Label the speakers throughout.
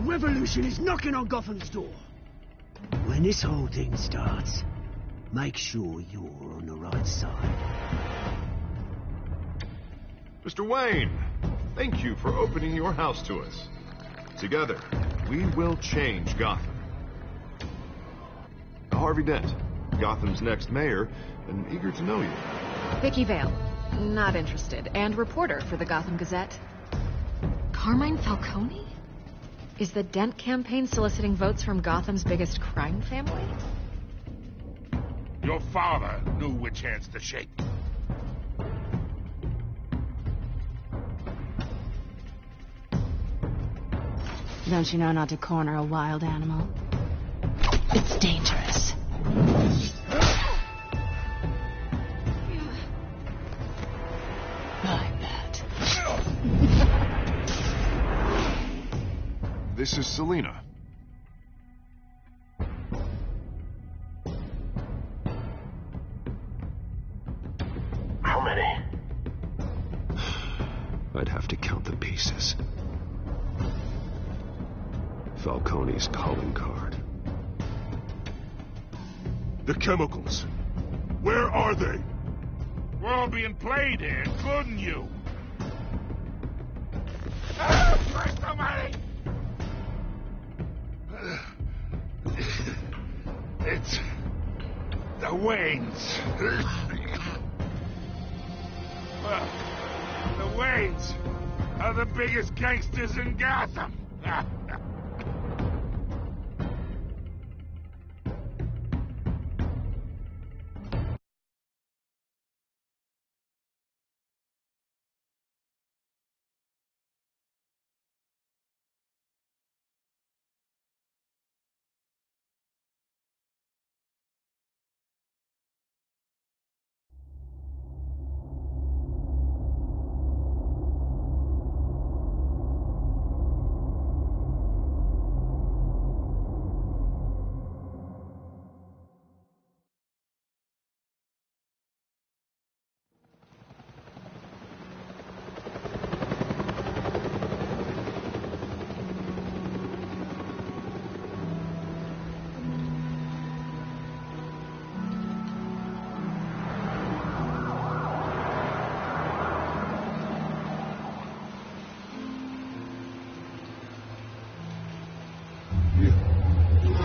Speaker 1: revolution is knocking on Gotham's door. When this whole thing starts, make sure you're on the right side.
Speaker 2: Mr. Wayne, thank you for opening your house to us. Together, we will change Gotham. Harvey Dent, Gotham's next mayor, and eager to know you.
Speaker 3: Vicky Vale, not interested, and reporter for the Gotham Gazette. Carmine Falcone? Is the Dent campaign soliciting votes from Gotham's biggest crime family?
Speaker 4: Your father knew which hands to shake.
Speaker 5: Don't you know not to corner a wild animal? It's dangerous. I bet.
Speaker 2: This is Selina.
Speaker 6: How many?
Speaker 7: I'd have to count the pieces. Falcone's calling card.
Speaker 4: The chemicals. Where are they? We're all being played here, including you. First somebody! It's the Waynes. Well, the Waynes are the biggest gangsters in Gotham.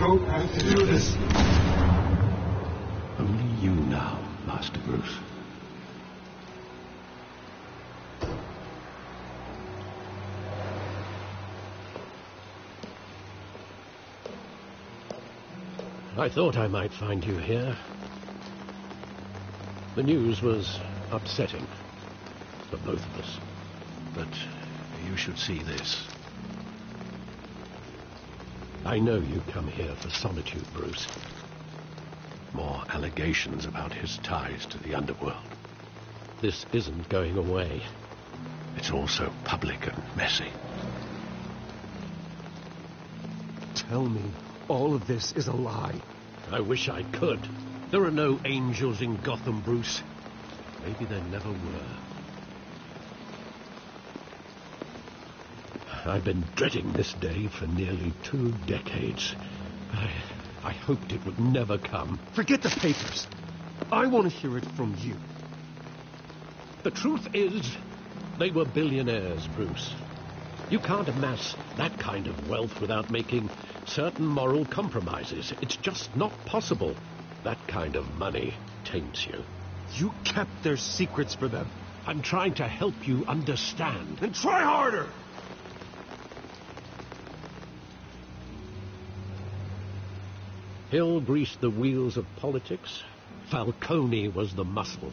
Speaker 7: don't have to do this. Only you now, Master Bruce.
Speaker 8: I thought I might find you here. The news was upsetting for both of us. But you should see this. I know you come here for solitude, Bruce. More allegations about his ties to the underworld. This isn't going away. It's all so public and messy.
Speaker 9: Tell me all of this is a lie.
Speaker 8: I wish I could. There are no angels in Gotham, Bruce. Maybe there never were. I've been dreading this day for nearly 2 decades. I hoped it would never come.
Speaker 9: Forget the papers. I want to hear it from you.
Speaker 8: The truth is, they were billionaires, Bruce. You can't amass that kind of wealth without making certain moral compromises. It's just not possible. That kind of money taints you.
Speaker 9: You kept their secrets for them.
Speaker 8: I'm trying to help you understand.
Speaker 9: Then try harder!
Speaker 8: Hill greased the wheels of politics. Falcone was the muscle.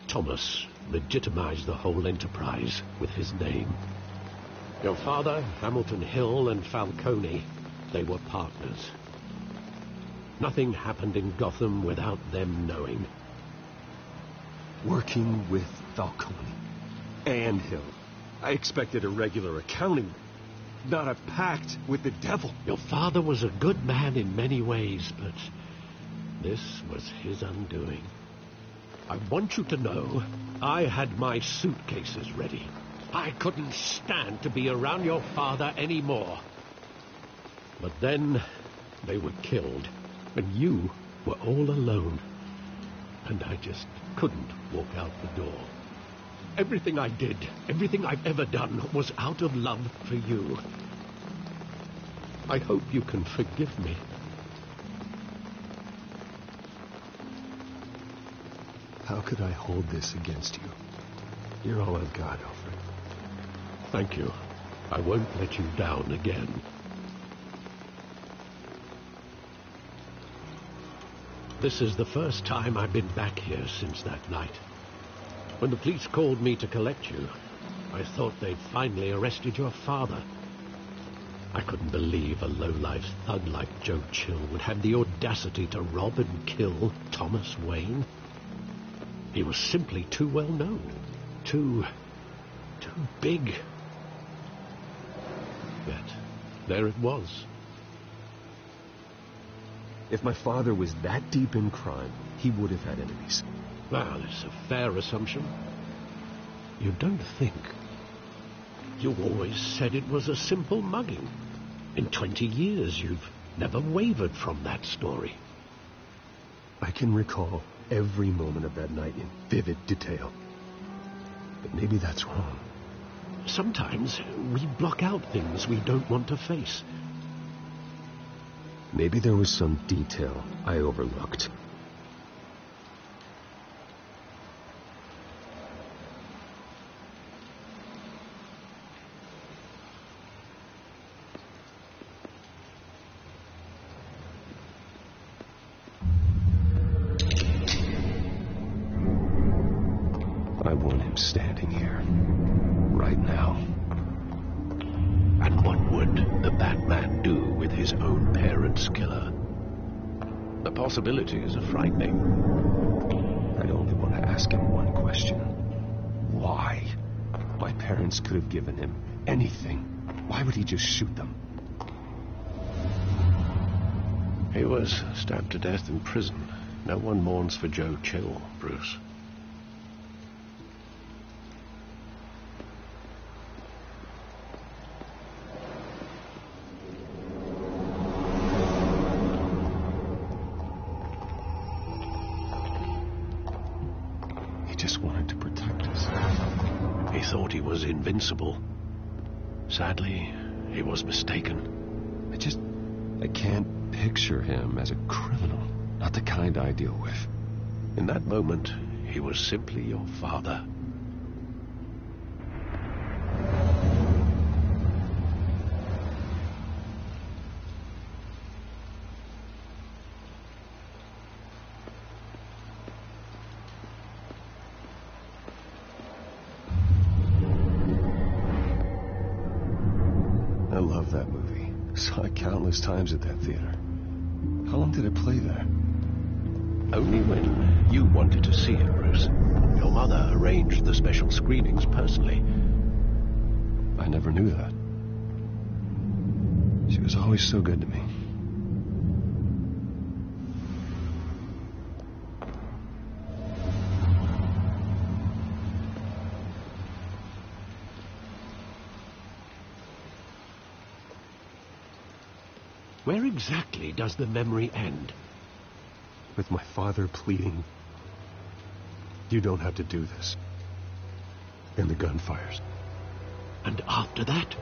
Speaker 8: Thomas legitimized the whole enterprise with his name. Your father, Hamilton Hill, and Falcone, they were partners. Nothing happened in Gotham without them knowing.
Speaker 9: Working with Falcone and Hill. I expected a regular accounting, not a pact with the devil.
Speaker 8: Your father was a good man in many ways, but this was his undoing. I want you to know, I had my suitcases ready. I couldn't stand to be around your father anymore. But then they were killed, and you were all alone. And I just couldn't walk out the door. Everything I did, everything I've ever done, was out of love for you. I hope you can forgive me.
Speaker 9: How could I hold this against you? You're all I've got, Alfred.
Speaker 8: Thank you. I won't let you down again. This is the first time I've been back here since that night. When the police called me to collect you, I thought they'd finally arrested your father. I couldn't believe a low-life thug like Joe Chill would have the audacity to rob and kill Thomas Wayne. He was simply too well known. Too big. Yet, there it was.
Speaker 9: If my father was that deep in crime, he would have had enemies.
Speaker 8: Well, it's a fair assumption. You don't think. You always said it was a simple mugging. In 20 years, you've never wavered from that story.
Speaker 9: I can recall every moment of that night in vivid detail. But maybe that's wrong.
Speaker 8: Sometimes we block out things we don't want to face.
Speaker 9: Maybe there was some detail I overlooked. I want him standing here, right now.
Speaker 8: And what would the Batman do with his own parents' killer? The possibilities are frightening.
Speaker 9: I only want to ask him one question. Why? My parents could have given him anything. Why would he just shoot them?
Speaker 8: He was stabbed to death in prison. No one mourns for Joe Chill, Bruce.
Speaker 9: Just wanted to protect us.
Speaker 8: He thought he was invincible. Sadly, he was mistaken.
Speaker 9: I can't picture him as a criminal. Not the kind I deal with.
Speaker 8: In that moment, he was simply your father.
Speaker 9: I love that movie. Saw it countless times at that theater. How long did it play there?
Speaker 8: Only when you wanted to see it, Bruce. Your mother arranged the special screenings personally.
Speaker 9: I never knew that. She was always so good to me.
Speaker 8: Where exactly does the memory end?
Speaker 9: With my father pleading, "You don't have to do this." And the gun fires.
Speaker 8: And after that?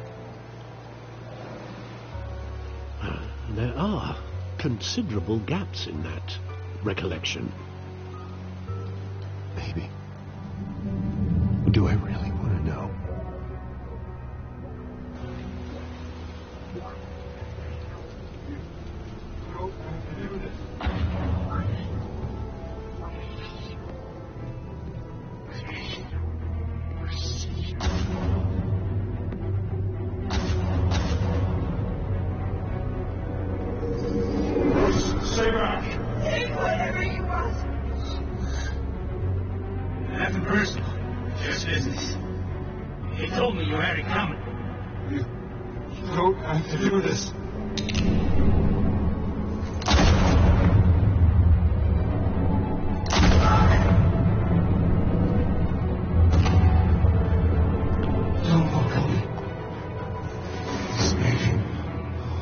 Speaker 8: There are considerable gaps in that recollection.
Speaker 9: Maybe. Do I really want to know?
Speaker 4: Stay back.
Speaker 10: Take whatever you want.
Speaker 4: Nothing personal. Just business. He told me you had it coming.
Speaker 7: You don't have to do this. Don't walk on me. It's making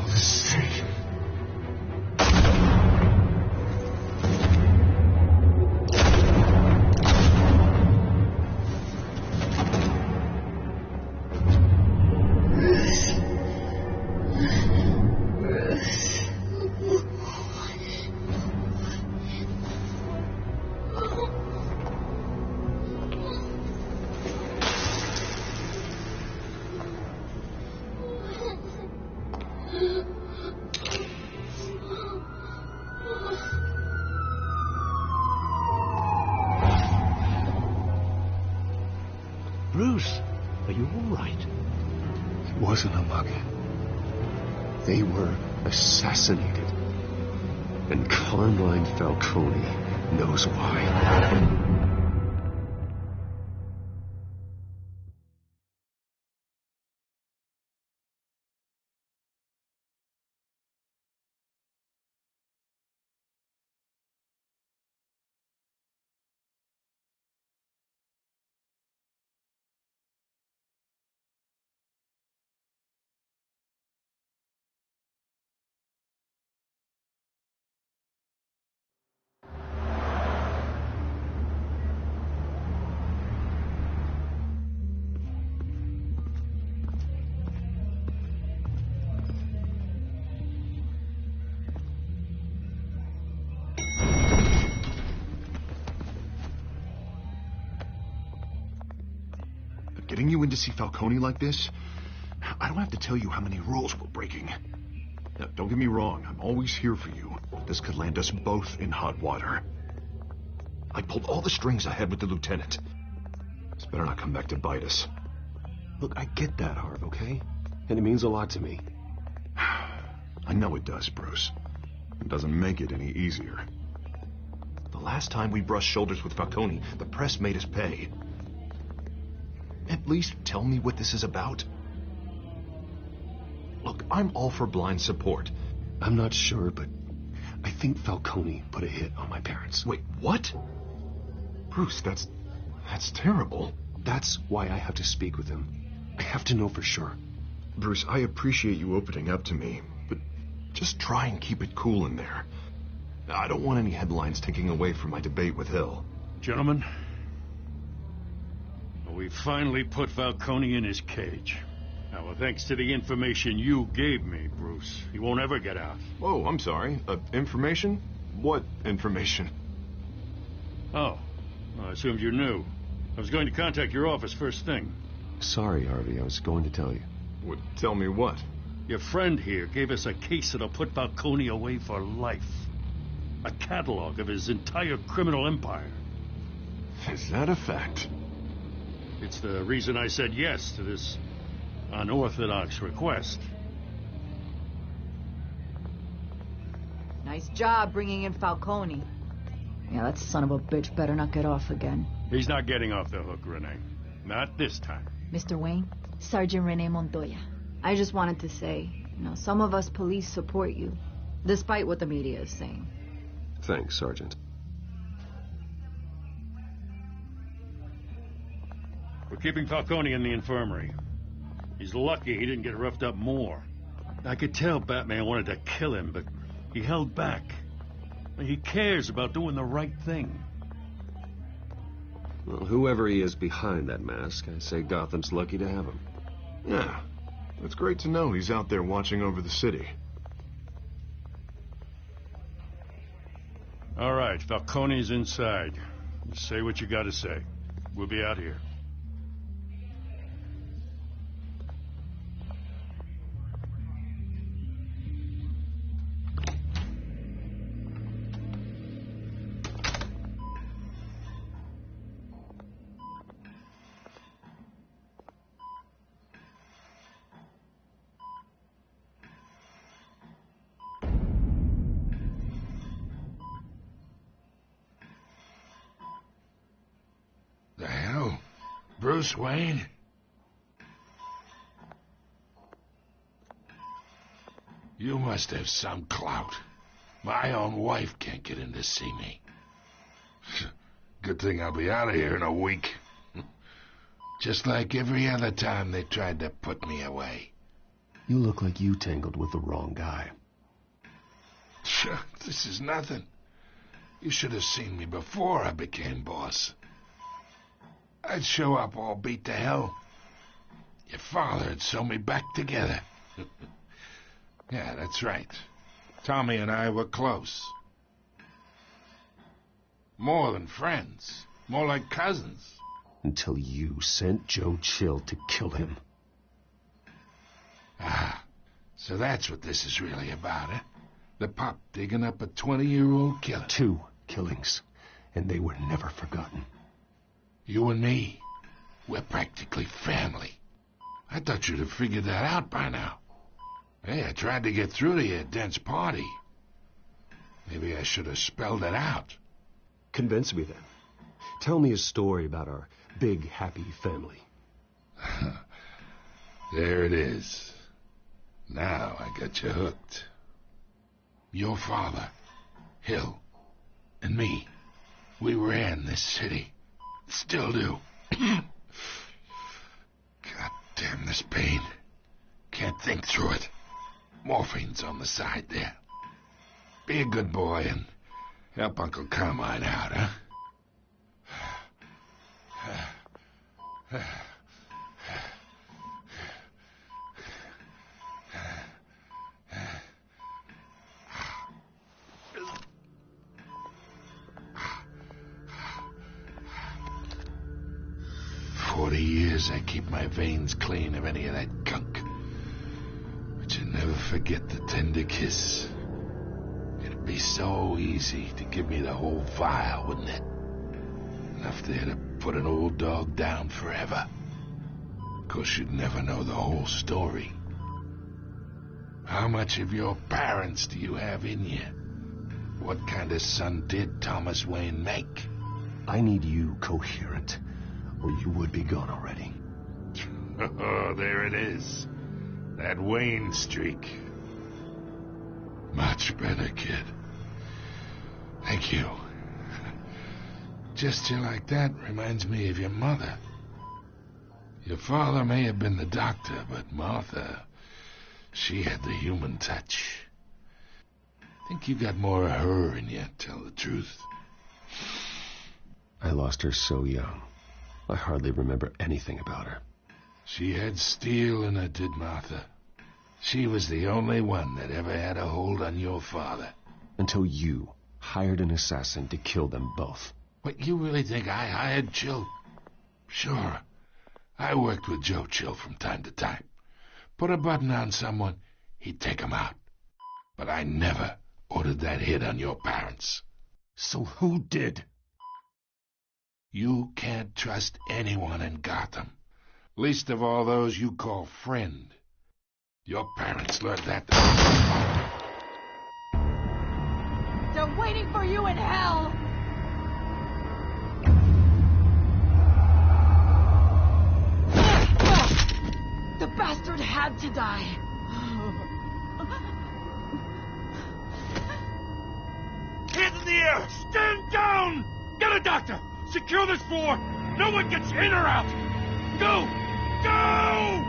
Speaker 7: all this strange.
Speaker 8: Bruce, are you all right?
Speaker 9: It wasn't a mug. They were assassinated. And Carmine Falcone knows why.
Speaker 2: Getting you in to see Falcone like this? I don't have to tell you how many rules we're breaking. Now, don't get me wrong, I'm always here for you. This could land us both in hot water. I pulled all the strings I had with the lieutenant. This better not come back to bite us.
Speaker 9: Look, I get that, Harv, okay? And it means a lot to me.
Speaker 2: I know it does, Bruce. It doesn't make it any easier. The last time we brushed shoulders with Falcone, the press made us pay. At least tell me what this is about. Look, I'm all for blind support.
Speaker 9: I'm not sure, but I think Falcone put a hit on my parents.
Speaker 2: Wait, what? Bruce, that's terrible.
Speaker 9: That's why I have to speak with him. I have to know for sure.
Speaker 2: Bruce, I appreciate you opening up to me, but just try and keep it cool in there. I don't want any headlines taking away from my debate with Hill.
Speaker 4: Gentlemen, we finally put Falcone in his cage. Now, thanks to the information you gave me, Bruce, he won't ever get out.
Speaker 2: Oh, I'm sorry. Information? What information?
Speaker 4: Oh, I assumed you knew. I was going to contact your office first thing.
Speaker 9: Sorry, Harvey, I was going to tell you.
Speaker 2: Would tell me what?
Speaker 4: Your friend here gave us a case that'll put Falcone away for life. A catalog of his entire criminal empire.
Speaker 2: Is that a fact?
Speaker 4: It's the reason I said yes to this unorthodox request.
Speaker 11: Nice job bringing in Falcone. Yeah, that son of a bitch better not get off again.
Speaker 4: He's not getting off the hook, Renee. Not this time.
Speaker 11: Mr. Wayne, Sergeant Renee Montoya. I just wanted to say, some of us police support you, despite what the media is saying.
Speaker 9: Thanks, Sergeant.
Speaker 4: We're keeping Falcone in the infirmary. He's lucky he didn't get roughed up more. I could tell Batman wanted to kill him, but he held back. He cares about doing the right thing.
Speaker 9: Well, whoever he is behind that mask, I say Gotham's lucky to have him.
Speaker 2: Yeah, it's great to know he's out there watching over the city.
Speaker 4: All right, Falcone's inside. Say what you gotta say. We'll be out here.
Speaker 12: The hell? Bruce Wayne? You must have some clout. My own wife can't get in to see me. Good thing I'll be out of here in a week. Just like every other time they tried to put me away.
Speaker 9: You look like you tangled with the wrong guy.
Speaker 12: Sure, this is nothing. You should have seen me before I became boss. I'd show up all beat to hell. Your father'd sew me back together. Yeah, that's right. Tommy and I were close. More than friends. More like cousins.
Speaker 9: Until you sent Joe Chill to kill him.
Speaker 12: Ah, so that's what this is really about, eh? The pup digging up a 20-year-old killer.
Speaker 9: 2 killings, and they were never forgotten.
Speaker 12: You and me. We're practically family. I thought you'd have figured that out by now. Hey, I tried to get through to you at Dent's party. Maybe I should have spelled it out.
Speaker 9: Convince me then. Tell me a story about our big, happy family.
Speaker 12: There it is. Now I got you hooked. Your father, Hill, and me, we ran this city. Still do. God damn this pain. Can't think through it. Morphine's on the side there. Be a good boy and help Uncle Carmine out, huh? I keep my veins clean of any of that gunk. But you never forget the tender kiss. It'd be so easy to give me the whole vial, wouldn't it? Enough there to put an old dog down forever. Of course, you'd never know the whole story. How much of your parents do you have in you? What kind of son did Thomas Wayne make?
Speaker 9: I need you coherent, or you would be gone already.
Speaker 12: Oh, there it is. That Wayne streak. Much better, kid. Thank you. Gesture like that reminds me of your mother. Your father may have been the doctor, but Martha, she had the human touch. I think you got more of her in you, tell the truth.
Speaker 9: I lost her so young. I hardly remember anything about her.
Speaker 12: She had steel in her, did Martha. She was the only one that ever had a hold on your father.
Speaker 9: Until you hired an assassin to kill them both.
Speaker 12: What, you really think I hired Chill? Sure. I worked with Joe Chill from time to time. Put a button on someone, he'd take 'em out. But I never ordered that hit on your parents.
Speaker 9: So who did?
Speaker 12: You can't trust anyone in Gotham. Least of all those you call friend. Your parents learned that.
Speaker 10: They're waiting for you in hell! The bastard had to die.
Speaker 4: Hands in the air! Stand down! Get a doctor! Secure this floor! No one gets in or out! Go! Go!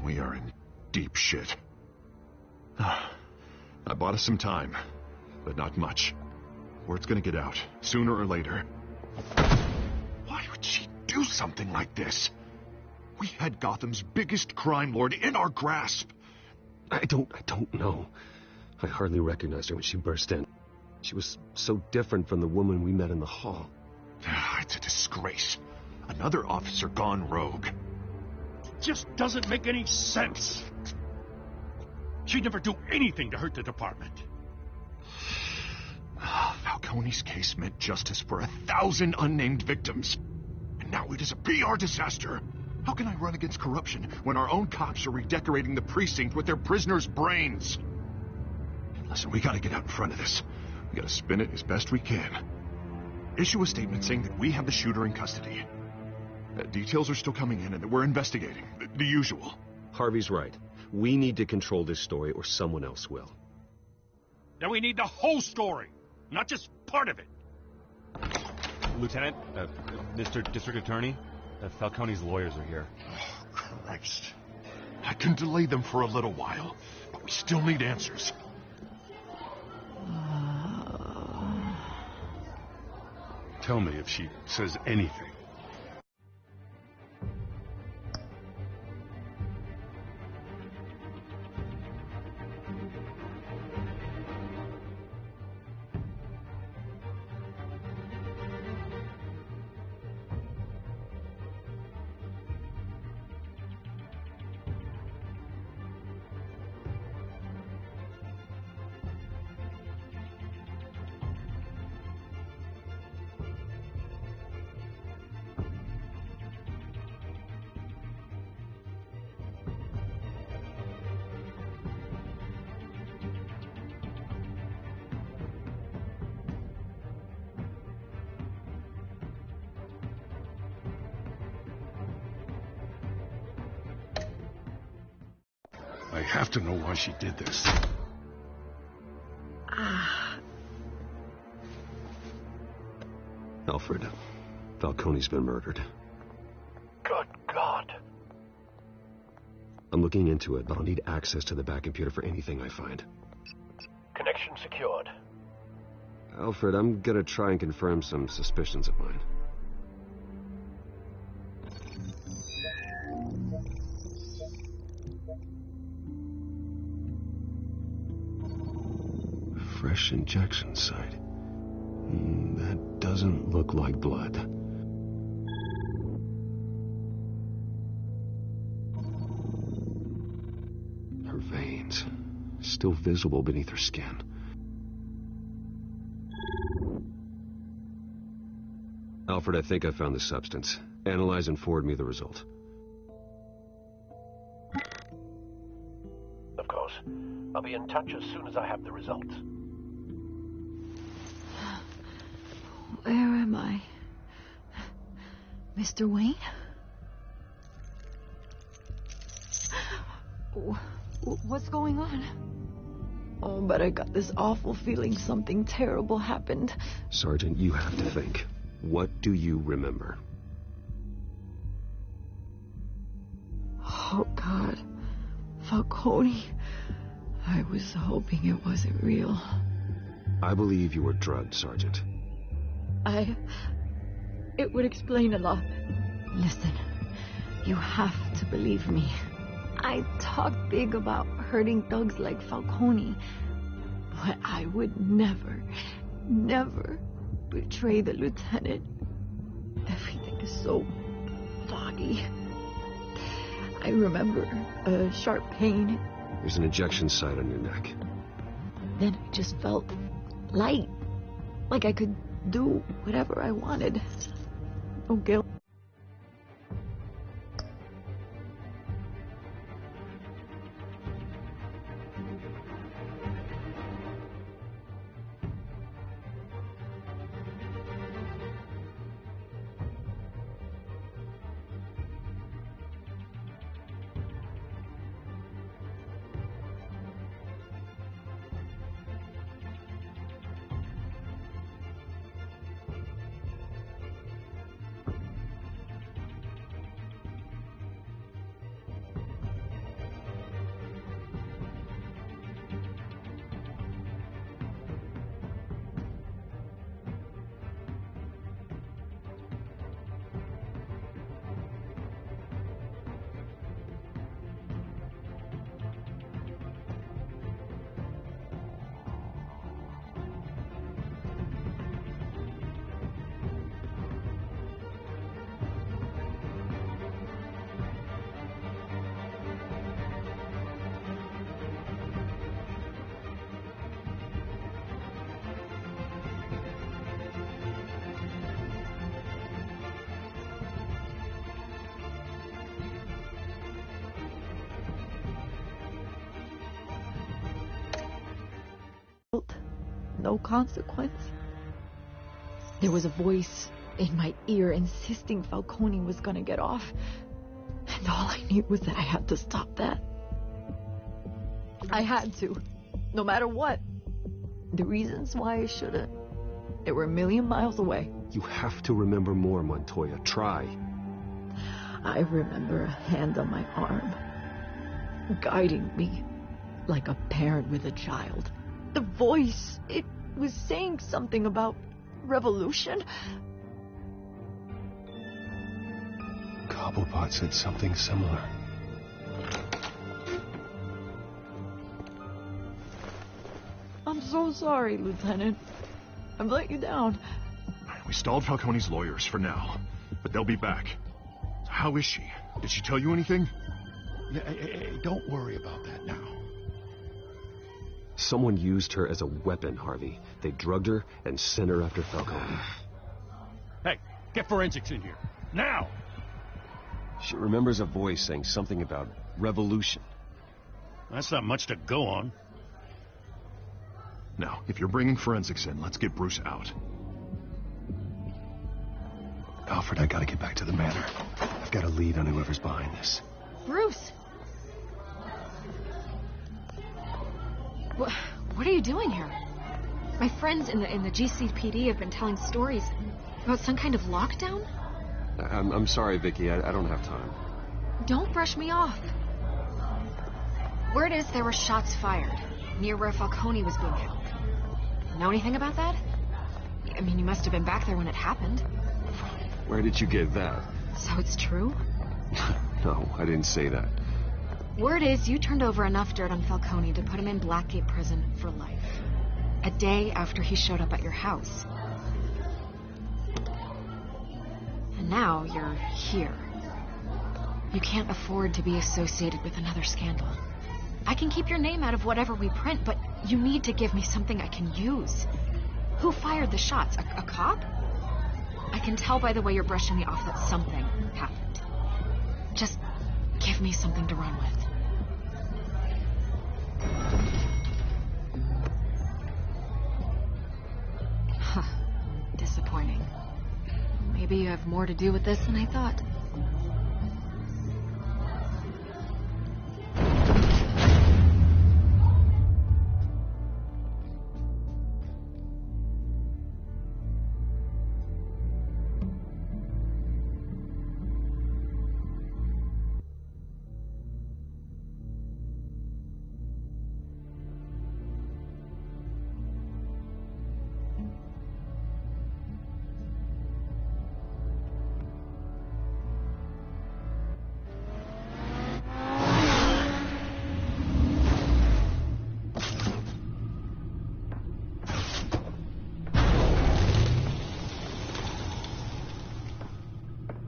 Speaker 2: We are in deep shit. I bought us some time, but not much. Word's gonna get out, sooner or later. Why would she do something like this? We had Gotham's biggest crime lord in our grasp.
Speaker 9: I don't know. I hardly recognized her when she burst in. She was so different from the woman we met in the hall.
Speaker 2: It's a disgrace. Another officer gone rogue.
Speaker 4: Just doesn't make any sense. She'd never do anything to hurt the department.
Speaker 2: Falcone's case meant justice for 1,000 unnamed victims. And now it is a PR disaster. How can I run against corruption when our own cops are redecorating the precinct with their prisoners' brains? Listen, we gotta get out in front of this. We gotta spin it as best we can. Issue a statement saying that we have the shooter in custody. Details are still coming in and that we're investigating. The usual.
Speaker 9: Harvey's right. We need to control this story or someone else will.
Speaker 4: Now we need the whole story, not just part of it.
Speaker 13: Lieutenant, Mr. District Attorney, Falcone's lawyers are here.
Speaker 2: Oh, Christ. I can delay them for a little while, but we still need answers.
Speaker 4: Tell me if she says anything.
Speaker 12: have to know why she did this.
Speaker 9: Alfred, Falcone's been murdered.
Speaker 6: Good God.
Speaker 9: I'm looking into it, but I'll need access to the back computer for anything I find.
Speaker 6: Connection secured.
Speaker 9: Alfred, I'm gonna try and confirm some suspicions of mine. Fresh injection site. That doesn't look like blood. Her veins, still visible beneath her skin. Alfred, I think I found the substance. Analyze and forward me the result.
Speaker 6: Of course. I'll be in touch as soon as I have the results.
Speaker 11: Where am I? Mr. Wayne? What's going on? Oh, but I got this awful feeling something terrible happened.
Speaker 9: Sergeant, you have to think. What do you remember?
Speaker 11: Oh, God. Falcone. I was hoping it wasn't real.
Speaker 9: I believe you were drugged, Sergeant.
Speaker 11: It would explain a lot. Listen, you have to believe me. I talk big about hurting thugs like Falcone, but I would never betray the lieutenant. Everything is so foggy. I remember a sharp pain.
Speaker 9: There's an injection site on your neck.
Speaker 11: Then I just felt light, like I could do whatever I wanted. No guilt. No consequence. There was a voice in my ear insisting Falcone was gonna get off. And all I knew was that I had to stop that. I had to. No matter what. The reasons why I shouldn't, they were a million miles away.
Speaker 9: You have to remember more, Montoya. Try.
Speaker 11: I remember a hand on my arm, guiding me like a parent with a child. The voice, it was saying something about revolution.
Speaker 9: Cobblepot said something similar.
Speaker 11: I'm so sorry, Lieutenant. I've let you down.
Speaker 2: We stalled Falcone's lawyers for now, but they'll be back. How is she? Did she tell you anything?
Speaker 12: Hey, don't worry about that now.
Speaker 9: Someone used her as a weapon, Harvey. They drugged her and sent her after Falcone.
Speaker 4: Hey, get forensics in here. Now!
Speaker 9: She remembers a voice saying something about revolution.
Speaker 4: That's not much to go on.
Speaker 2: Now, if you're bringing forensics in, let's get Bruce out.
Speaker 9: Alfred, I gotta get back to the manor. I've got a lead on whoever's behind this.
Speaker 11: Bruce!
Speaker 3: What are you doing here? My friends in the GCPD have been telling stories about some kind of lockdown.
Speaker 9: I'm sorry, Vicky. I don't have time.
Speaker 3: Don't brush me off. Word is there were shots fired near where Falcone was being held. Know anything about that? I mean, you must have been back there when it happened.
Speaker 9: Where did you get that?
Speaker 3: So it's true?
Speaker 9: No, I didn't say that.
Speaker 3: Word is you turned over enough dirt on Falcone to put him in Blackgate Prison for life. A day after he showed up at your house. And now you're here. You can't afford to be associated with another scandal. I can keep your name out of whatever we print, but you need to give me something I can use. Who fired the shots? A cop? I can tell by the way you're brushing me off that something happened. Just give me something to run with. Huh. Disappointing. Maybe you have more to do with this than I thought.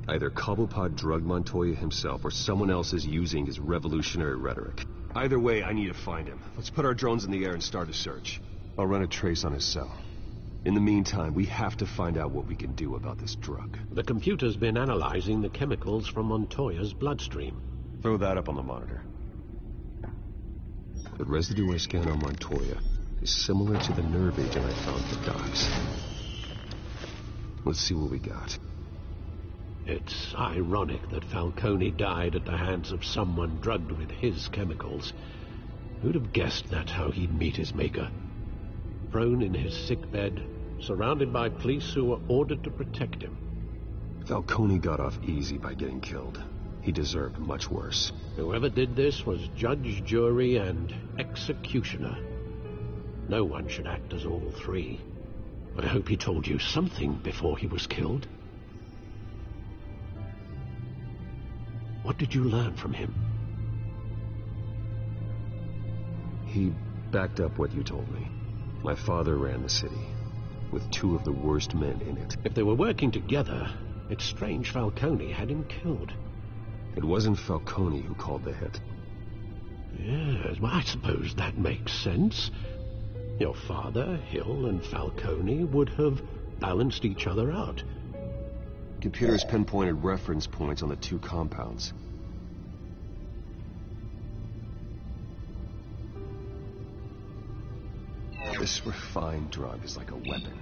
Speaker 9: Either Cobblepot drugged Montoya himself or someone else is using his revolutionary rhetoric. Either way, I need to find him. Let's put our drones in the air and start a search. I'll run a trace on his cell. In the meantime, we have to find out what we can do about this drug.
Speaker 8: The computer's been analyzing the chemicals from Montoya's bloodstream.
Speaker 9: Throw that up on the monitor. The residue I scanned on Montoya is similar to the nerve agent I found at the docks. Let's see what we got.
Speaker 8: It's ironic that Falcone died at the hands of someone drugged with his chemicals. Who'd have guessed that's how he'd meet his maker? Prone in his sickbed, surrounded by police who were ordered to protect him.
Speaker 9: Falcone got off easy by getting killed. He deserved much worse.
Speaker 8: Whoever did this was judge, jury, and executioner. No one should act as all three. I hope he told you something before he was killed. What did you learn from him?
Speaker 9: He backed up what you told me. My father ran the city, with two of the worst men in it.
Speaker 8: If they were working together, it's strange Falcone had him killed.
Speaker 9: It wasn't Falcone who called the hit.
Speaker 8: Yes, well, I suppose that makes sense. Your father, Hill, and Falcone would have balanced each other out.
Speaker 9: Computers pinpointed reference points on the two compounds. This refined drug is like a weapon.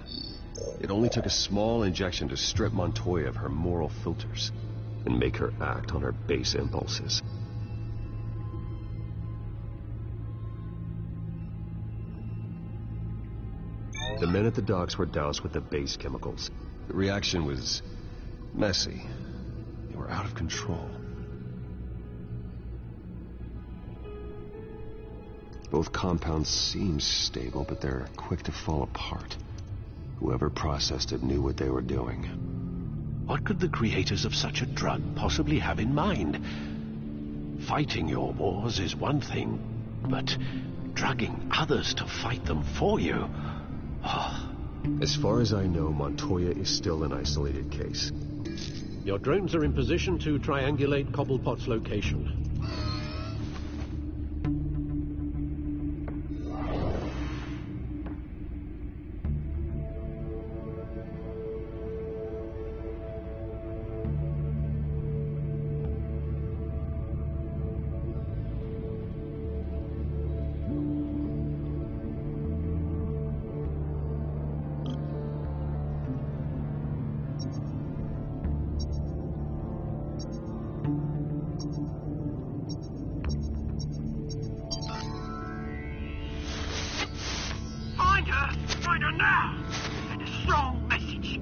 Speaker 9: It only took a small injection to strip Montoya of her moral filters and make her act on her base impulses. The men at the docks were doused with the base chemicals. The reaction was messy. They were out of control. Both compounds seem stable, but they're quick to fall apart. Whoever processed it knew what they were doing.
Speaker 8: What could the creators of such a drug possibly have in mind? Fighting your wars is one thing, but drugging others to fight them for you... Oh.
Speaker 9: As far as I know, Montoya is still an isolated case.
Speaker 8: Your drones are in position to triangulate Cobblepot's location.
Speaker 1: Now! Send a strong message.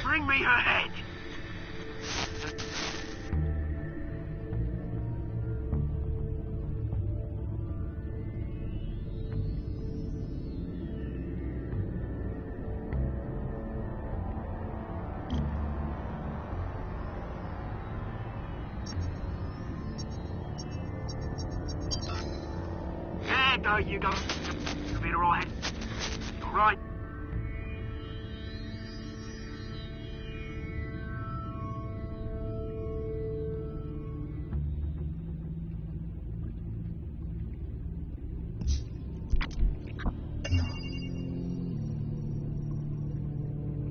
Speaker 1: Bring me her head. There go, you go. You'll be all right. All right.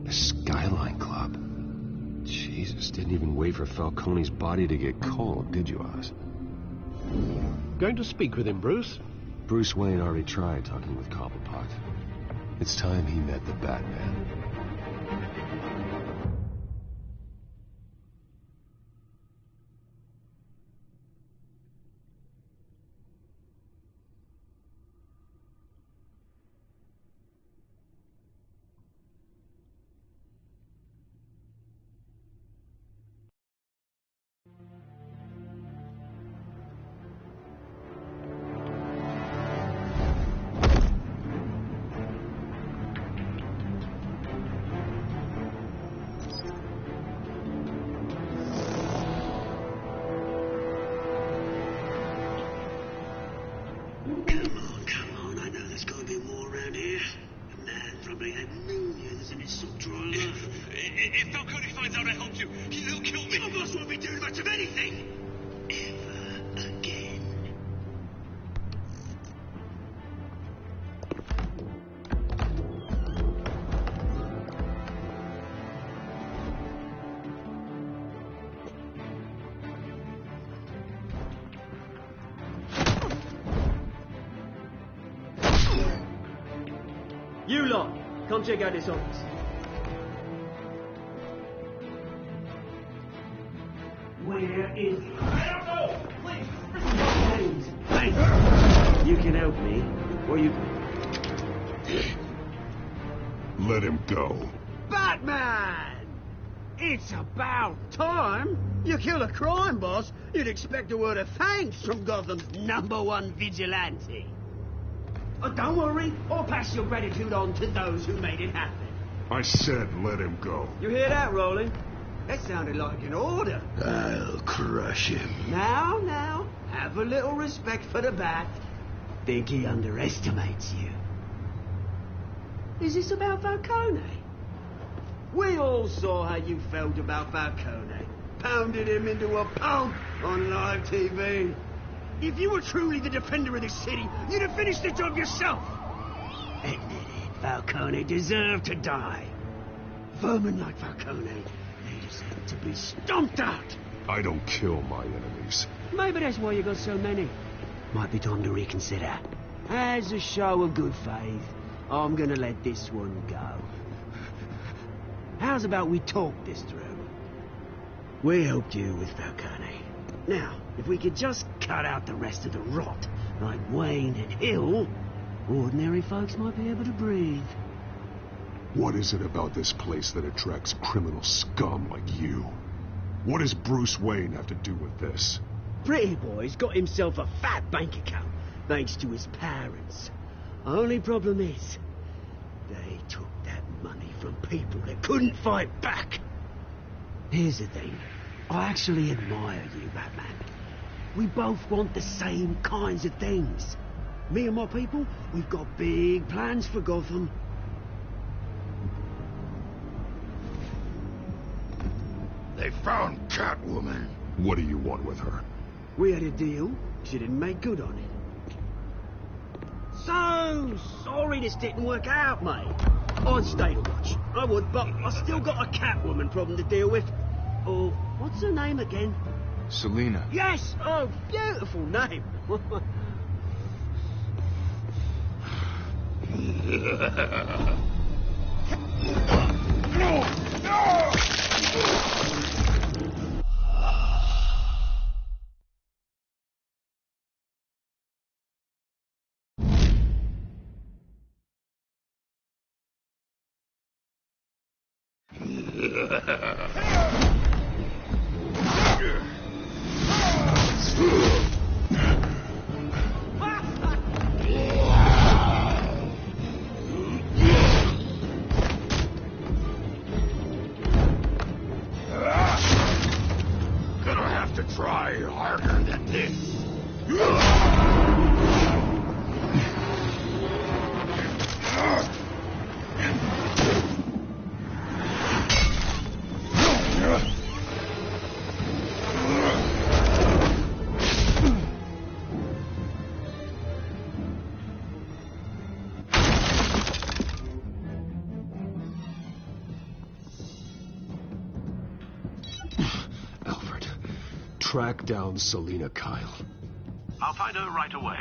Speaker 9: Skyline Club. Jesus, didn't even wait for Falcone's body to get cold, did you, Oz?
Speaker 8: Going to speak with him, Bruce?
Speaker 9: Bruce Wayne already tried talking with Cobblepot. It's time he met the Batman.
Speaker 1: If Falcone finds out I helped you, he'll kill me. Your boss won't be doing much of anything. Ever again.
Speaker 14: You lot, come check out this office.
Speaker 1: Where is he?
Speaker 14: I don't know! Please!
Speaker 1: Please! You can help me, or you...
Speaker 2: Let him go.
Speaker 1: Batman! It's about time. You kill a crime boss, you'd expect a word of thanks from Gotham's #1 vigilante. Oh, don't worry, I'll pass your gratitude on to those who made it happen.
Speaker 2: I said let him go.
Speaker 14: You hear that, Roland?
Speaker 1: That sounded like an order.
Speaker 2: I'll crush him.
Speaker 1: Now, have a little respect for the Bat. Think he underestimates you. Is this about Falcone? We all saw how you felt about Falcone. Pounded him into a pulp on live TV. If you were truly the defender of the city, you'd have finished the job yourself. Admit it, Falcone deserved to die. Vermin like Falcone, they deserve to be stomped out.
Speaker 2: I don't kill my enemies.
Speaker 1: Maybe that's why you got so many. Might be time to reconsider. As a show of good faith, I'm gonna let this one go. How's about we talk this through? We helped you with Falcone. Now, if we could just cut out the rest of the rot, like Wayne and Hill, ordinary folks might be able to breathe.
Speaker 2: What is it about this place that attracts criminal scum like you? What does Bruce Wayne have to do with this?
Speaker 1: Pretty Boy's got himself a fat bank account, thanks to his parents. Only problem is, they took that money from people that couldn't fight back. Here's the thing. I actually admire you, Batman. We both want the same kinds of things. Me and my people, we've got big plans for Gotham.
Speaker 12: They found Catwoman.
Speaker 2: What do you want with her?
Speaker 1: We had a deal. She didn't make good on it. So sorry this didn't work out, mate. I'd stay to watch. I would, but I still got a Catwoman problem to deal with. Oh, what's her name again?
Speaker 2: Selina.
Speaker 1: Yes! Oh, beautiful name.
Speaker 12: Gonna have to try harder than this.
Speaker 9: Alfred, track down Selina Kyle.
Speaker 6: I'll find her right away.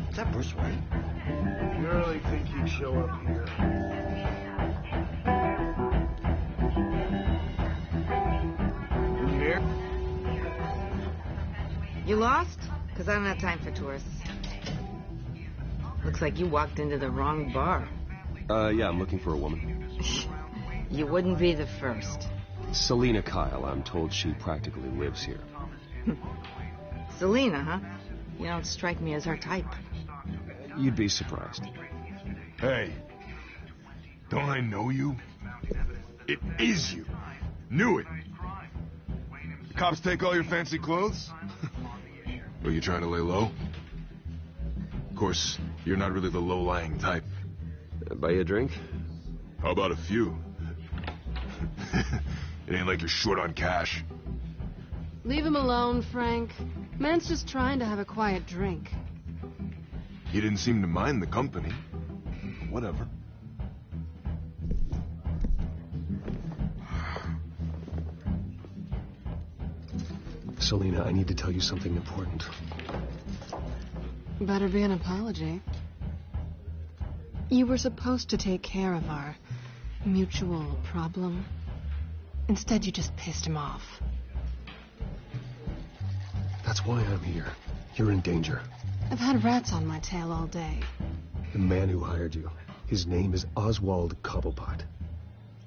Speaker 1: Is that Bruce Wayne?
Speaker 7: You really think he'd show up here? You here?
Speaker 15: You lost? Because I don't have time for tourists. Looks like you walked into the wrong bar.
Speaker 9: Yeah, I'm looking for a woman.
Speaker 15: You wouldn't be the first.
Speaker 9: Selina Kyle, I'm told she practically lives here.
Speaker 15: Selina, huh? You don't strike me as her type.
Speaker 9: You'd be surprised.
Speaker 12: Hey, don't I know you? It is you. Knew it. The cops take all your fancy clothes? Were you trying to lay low? Of course, you're not really the low-lying type.
Speaker 9: Buy you a drink?
Speaker 12: How about a few? It ain't like you're short on cash.
Speaker 5: Leave him alone, Frank. Man's just trying to have a quiet drink.
Speaker 12: He didn't seem to mind the company. Whatever.
Speaker 9: Selina, I need to tell you something important.
Speaker 5: Better be an apology. You were supposed to take care of our mutual problem. Instead, you just pissed him off.
Speaker 9: That's why I'm here. You're in danger.
Speaker 5: I've had rats on my tail all day.
Speaker 9: The man who hired you, his name is Oswald Cobblepot.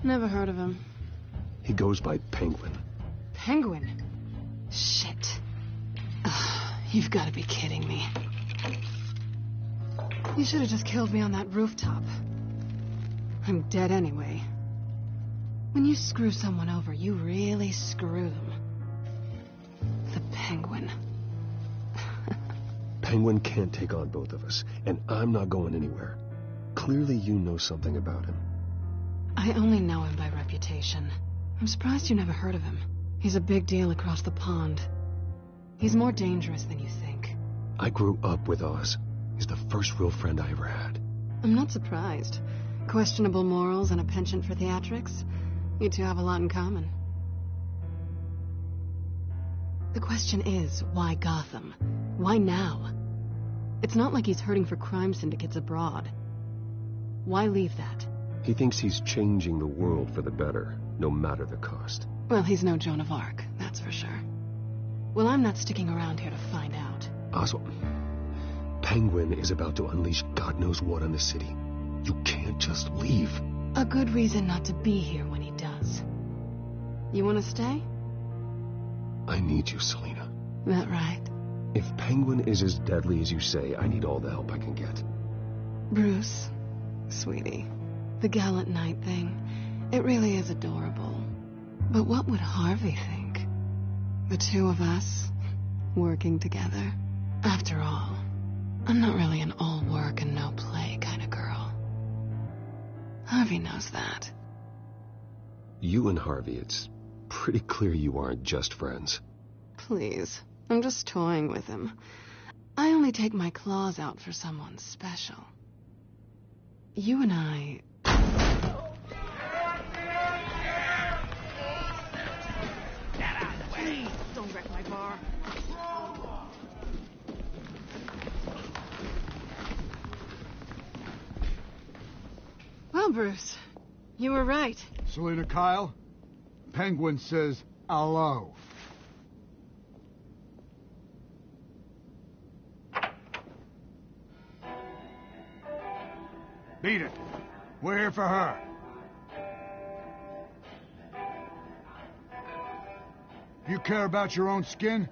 Speaker 5: Never heard of him.
Speaker 9: He goes by Penguin.
Speaker 5: Penguin? Shit. Ugh, you've got to be kidding me. You should have just killed me on that rooftop. I'm dead anyway. When you screw someone over, you really screw them. The Penguin.
Speaker 9: Penguin can't take on both of us, and I'm not going anywhere. Clearly you know something about him.
Speaker 5: I only know him by reputation. I'm surprised you never heard of him. He's a big deal across the pond. He's more dangerous than you think.
Speaker 9: I grew up with Oz. is the first real friend I ever had.
Speaker 5: I'm not surprised. Questionable morals and a penchant for theatrics. You two have a lot in common. The question is, why Gotham? Why now? It's not like he's hurting for crime syndicates abroad. Why leave that?
Speaker 9: He thinks he's changing the world for the better, no matter the cost.
Speaker 5: Well, he's no Joan of Arc, that's for sure. Well, I'm not sticking around here to find out.
Speaker 9: Oswald, Penguin is about to unleash God knows what on the city. You can't just leave.
Speaker 5: A good reason not to be here when he does. You want to stay?
Speaker 9: I need you, Selina.
Speaker 5: That right?
Speaker 9: If Penguin is as deadly as you say, I need all the help I can get.
Speaker 5: Bruce, sweetie, the gallant knight thing, it really is adorable. But what would Harvey think? The two of us, working together. After all, I'm not really an all work and no play kind of girl. Harvey knows that.
Speaker 9: You and Harvey, it's pretty clear you aren't just friends.
Speaker 5: Please, I'm just toying with him. I only take my claws out for someone special. You and I...
Speaker 3: Don't wreck my bar.
Speaker 5: Well, Bruce, you were right.
Speaker 7: Selina Kyle, Penguin says hello. Beat it. We're here for her. You care about your own skin?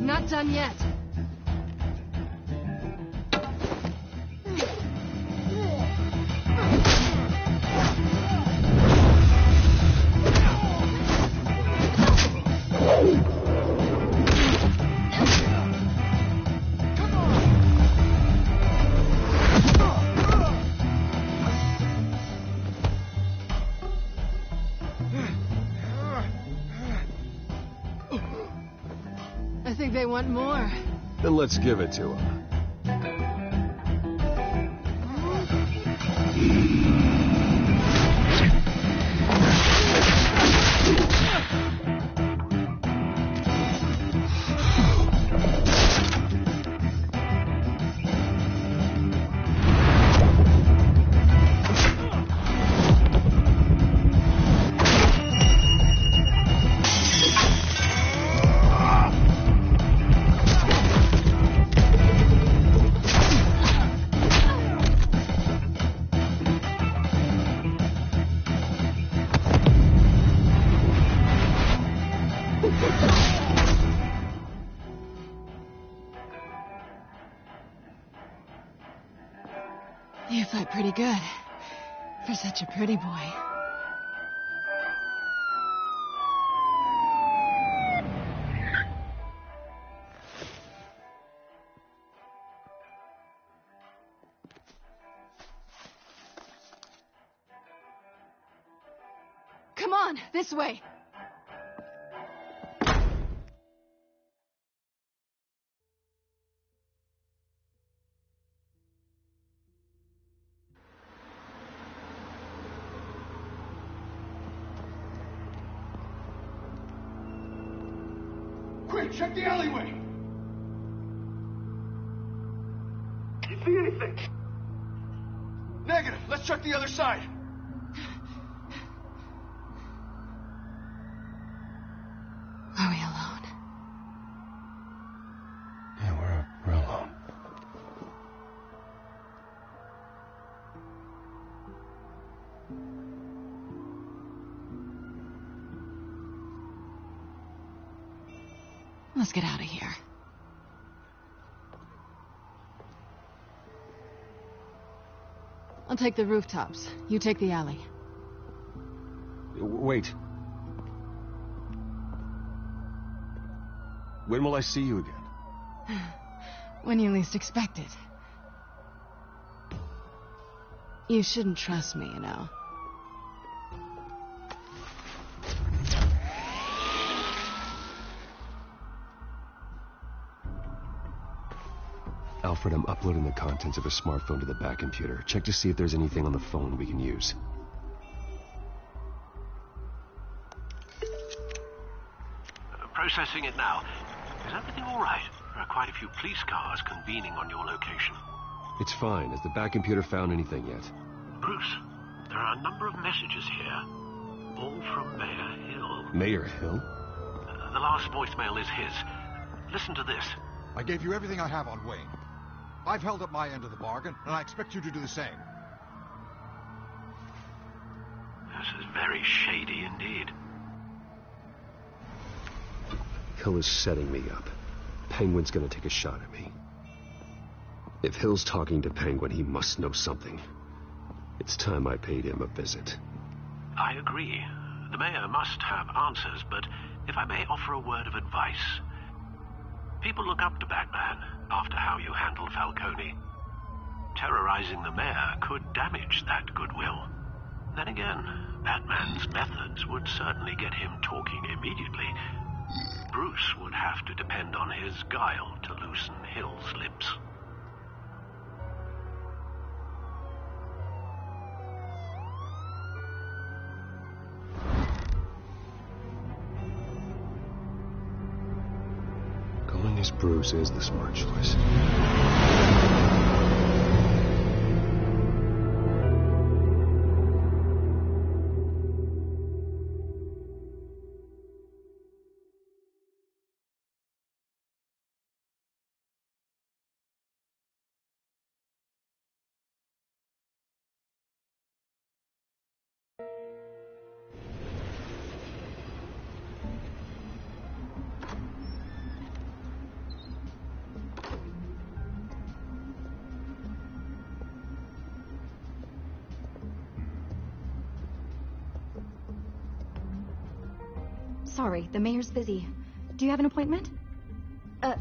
Speaker 5: Not done yet. I think they want more.
Speaker 9: Then let's give it to him.
Speaker 5: You fight pretty good. For such a pretty boy. Come on, this way.
Speaker 7: Wait, check the alleyway! You see anything? Negative. Let's check the other side.
Speaker 5: Are we alone?
Speaker 9: Yeah, we're alone.
Speaker 5: Let's get out of here. I'll take the rooftops. You take the alley.
Speaker 9: Wait. When will I see you again?
Speaker 5: When you least expect it. You shouldn't trust me, you know.
Speaker 9: Alfred, I'm uploading the contents of a smartphone to the back computer. Check to see if there's anything on the phone we can use.
Speaker 6: Processing it now. Is everything all right? There are quite a few police cars convening on your location.
Speaker 9: It's fine. Has the back computer found anything yet?
Speaker 6: Bruce, there are a number of messages here. All from Mayor Hill.
Speaker 9: Mayor Hill?
Speaker 6: The last voicemail is his. Listen to this.
Speaker 16: I gave you everything I have on Wayne. I've held up my end of the bargain, and I expect you to do the same.
Speaker 6: This is very shady indeed.
Speaker 9: Hill is setting me up. Penguin's gonna take a shot at me. If Hill's talking to Penguin, he must know something. It's time I paid him a visit.
Speaker 6: I agree. The mayor must have answers, but if I may offer a word of advice. People look up to Batman after how you handled Falcone. Terrorizing the mayor could damage that goodwill. Then again, Batman's methods would certainly get him talking immediately. Bruce would have to depend on his guile to loosen Hill's lips.
Speaker 9: Going as Bruce is the smart choice.
Speaker 17: Sorry, the mayor's busy. Do you have an appointment?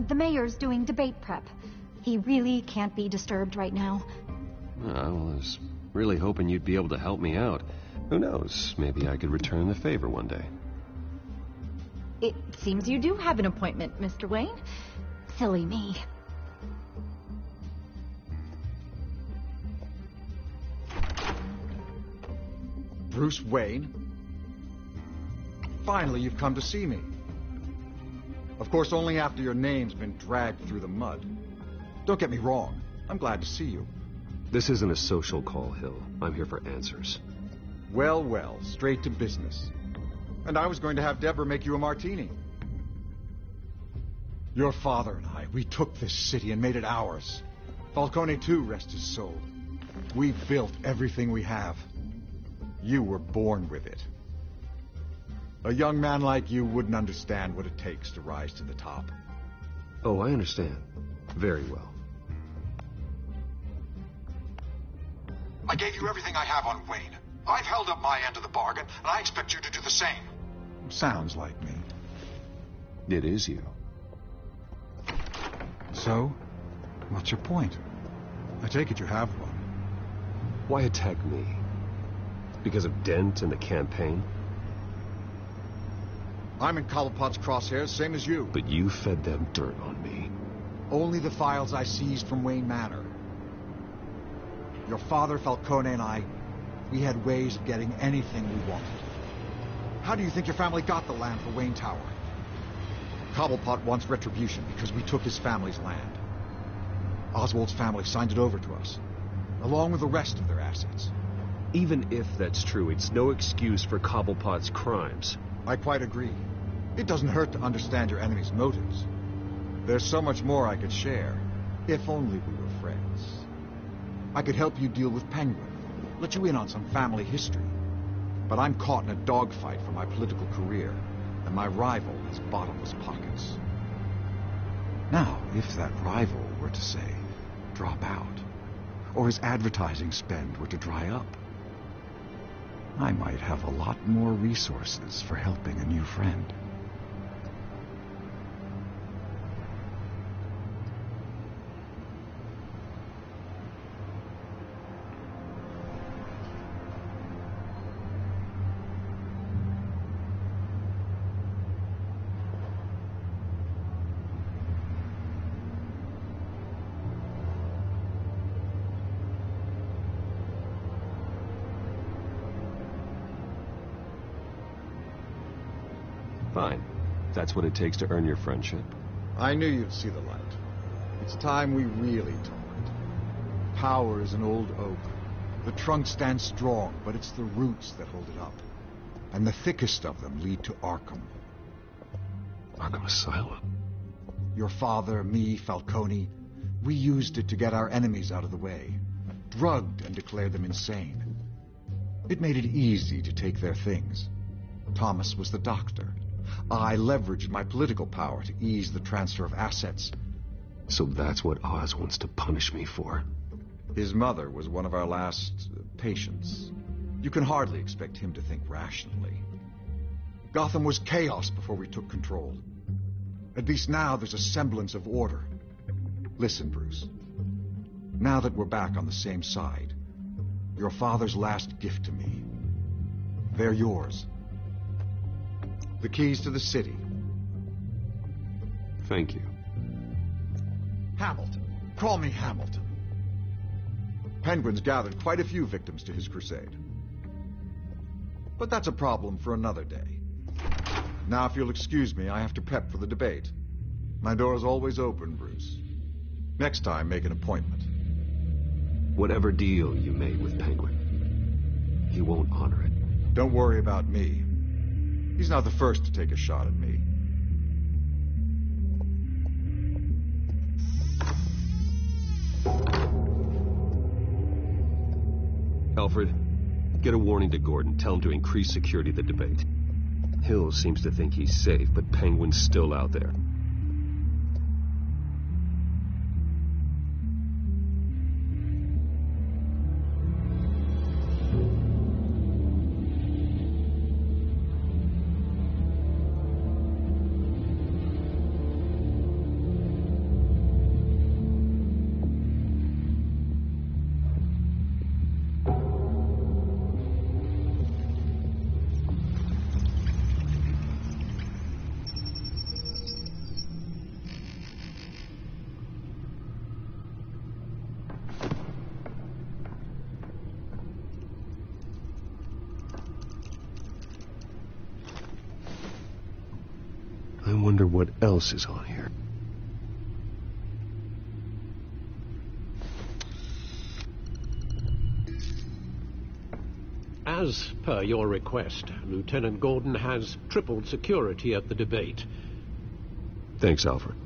Speaker 17: The mayor's doing debate prep. He really can't be disturbed right now.
Speaker 9: I was really hoping you'd be able to help me out. Who knows? Maybe I could return the favor one day.
Speaker 17: It seems you do have an appointment, Mr. Wayne. Silly me.
Speaker 16: Bruce Wayne? Finally, you've come to see me. Of course, only after your name's been dragged through the mud. Don't get me wrong. I'm glad to see you.
Speaker 9: This isn't a social call, Hill. I'm here for answers.
Speaker 16: Well, well, straight to business. And I was going to have Deborah make you a martini. Your father and I, we took this city and made it ours. Falcone too, rest his soul. We built everything we have. You were born with it. A young man like you wouldn't understand what it takes to rise to the top.
Speaker 9: Oh, I understand. Very well.
Speaker 16: I gave you everything I have on Wayne. I've held up my end of the bargain, and I expect you to do the same. Sounds like me.
Speaker 9: It is you.
Speaker 16: So, what's your point? I take it you have one.
Speaker 9: Why attack me? Because of Dent and the campaign?
Speaker 16: I'm in Cobblepot's crosshairs, same as you.
Speaker 9: But you fed them dirt on me.
Speaker 16: Only the files I seized from Wayne Manor. Your father, Falcone, and I, we had ways of getting anything we wanted. How do you think your family got the land for Wayne Tower? Cobblepot wants retribution because we took his family's land. Oswald's family signed it over to us, along with the rest of their assets.
Speaker 9: Even if that's true, it's no excuse for Cobblepot's crimes.
Speaker 16: I quite agree. It doesn't hurt to understand your enemy's motives. There's so much more I could share, if only we were friends. I could help you deal with Penguin, let you in on some family history. But I'm caught in a dogfight for my political career, and my rival has bottomless pockets. Now, if that rival were to say, drop out, or his advertising spend were to dry up, I might have a lot more resources for helping a new friend.
Speaker 9: Fine. That's what it takes to earn your friendship.
Speaker 16: I knew you'd see the light. It's time we really talked. Power is an old oak. The trunk stands strong, but it's the roots that hold it up. And the thickest of them lead to Arkham.
Speaker 9: Arkham Asylum?
Speaker 16: Your father, me, Falcone, we used it to get our enemies out of the way. Drugged and declared them insane. It made it easy to take their things. Thomas was the doctor. I leveraged my political power to ease the transfer of assets.
Speaker 9: So that's what Oz wants to punish me for.
Speaker 16: His mother was one of our last patients. You can hardly expect him to think rationally. Gotham was chaos before we took control. At least now there's a semblance of order. Listen, Bruce. Now that we're back on the same side, your father's last gift to me, they're yours. The keys to the city.
Speaker 9: Thank you.
Speaker 16: Hamilton. Call me Hamilton. Penguin's gathered quite a few victims to his crusade. But that's a problem for another day. Now, if you'll excuse me, I have to prep for the debate. My door is always open, Bruce. Next time, make an appointment.
Speaker 9: Whatever deal you made with Penguin, he won't honor it.
Speaker 16: Don't worry about me. He's not the first to take a shot at me.
Speaker 9: Alfred, get a warning to Gordon. Tell him to increase security at the debate. Hill seems to think he's safe, but Penguin's still out there. I wonder what else is on here.
Speaker 8: As per your request, Lieutenant Gordon has tripled security at the debate.
Speaker 9: Thanks, Alfred.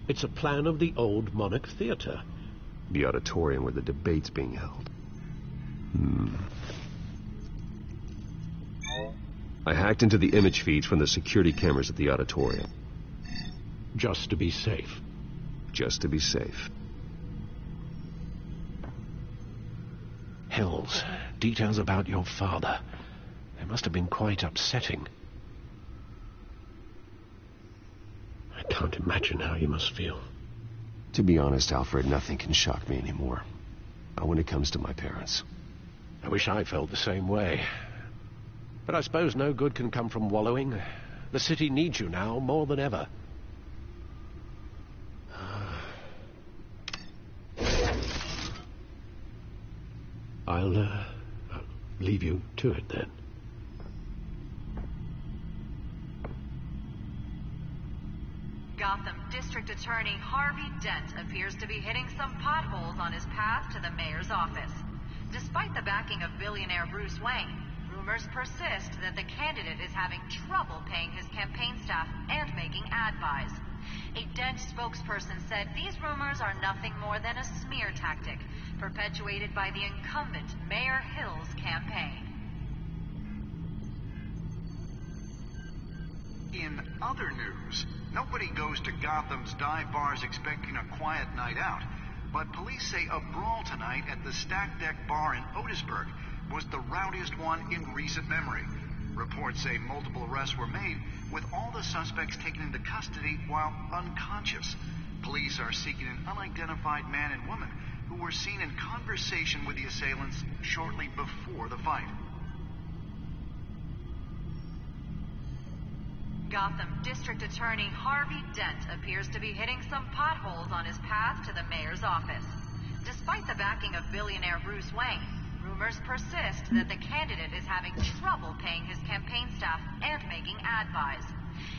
Speaker 8: It's a plan of the old Monarch Theater.
Speaker 9: The auditorium where the debate's being held. I hacked into the image feeds from the security cameras at the auditorium.
Speaker 8: Just to be safe.
Speaker 9: Just to be safe.
Speaker 8: Hells, details about your father. They must have been quite upsetting. I can't imagine how you must feel.
Speaker 9: To be honest, Alfred, nothing can shock me anymore. Not when it comes to my parents.
Speaker 8: I wish I felt the same way. But I suppose no good can come from wallowing. The city needs you now more than ever. I'll leave you to it then.
Speaker 18: District Attorney Harvey Dent appears to be hitting some potholes on his path to the mayor's office. Despite the backing of billionaire Bruce Wayne, rumors persist that the candidate is having trouble paying his campaign staff and making ad buys. A Dent spokesperson said these rumors are nothing more than a smear tactic perpetuated by the incumbent Mayor Hill's campaign.
Speaker 19: In other news, nobody goes to Gotham's dive bars expecting a quiet night out, but police say a brawl tonight at the Stack Deck Bar in Otisburg was the rowdiest one in recent memory. Reports say multiple arrests were made, with all the suspects taken into custody while unconscious. Police are seeking an unidentified man and woman who were seen in conversation with the assailants shortly before the fight.
Speaker 18: Gotham District Attorney Harvey Dent appears to be hitting some potholes on his path to the mayor's office. Despite the backing of billionaire Bruce Wayne, rumors persist that the candidate is having trouble paying his campaign staff and making ad buys.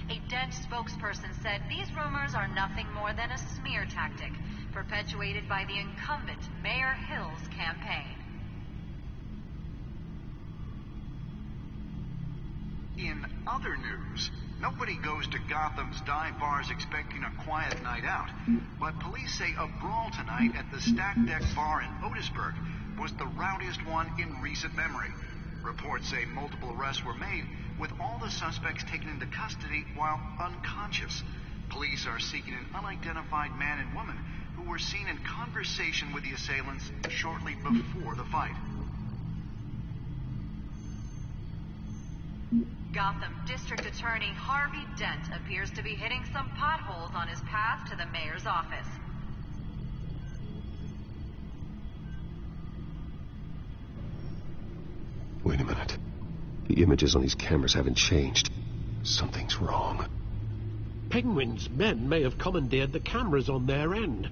Speaker 18: A Dent spokesperson said these rumors are nothing more than a smear tactic perpetuated by the incumbent Mayor Hill's campaign.
Speaker 19: In other news, nobody goes to Gotham's dive bars expecting a quiet night out, but police say a brawl tonight at the Stack Deck Bar in Otisburg was the rowdiest one in recent memory. Reports say multiple arrests were made, with all the suspects taken into custody while unconscious. Police are seeking an unidentified man and woman who were seen in conversation with the assailants shortly before the fight.
Speaker 18: Gotham District Attorney Harvey Dent appears to be hitting some potholes on his path to the mayor's office.
Speaker 9: Wait a minute. The images on these cameras haven't changed. Something's wrong.
Speaker 8: Penguin's men may have commandeered the cameras on their end.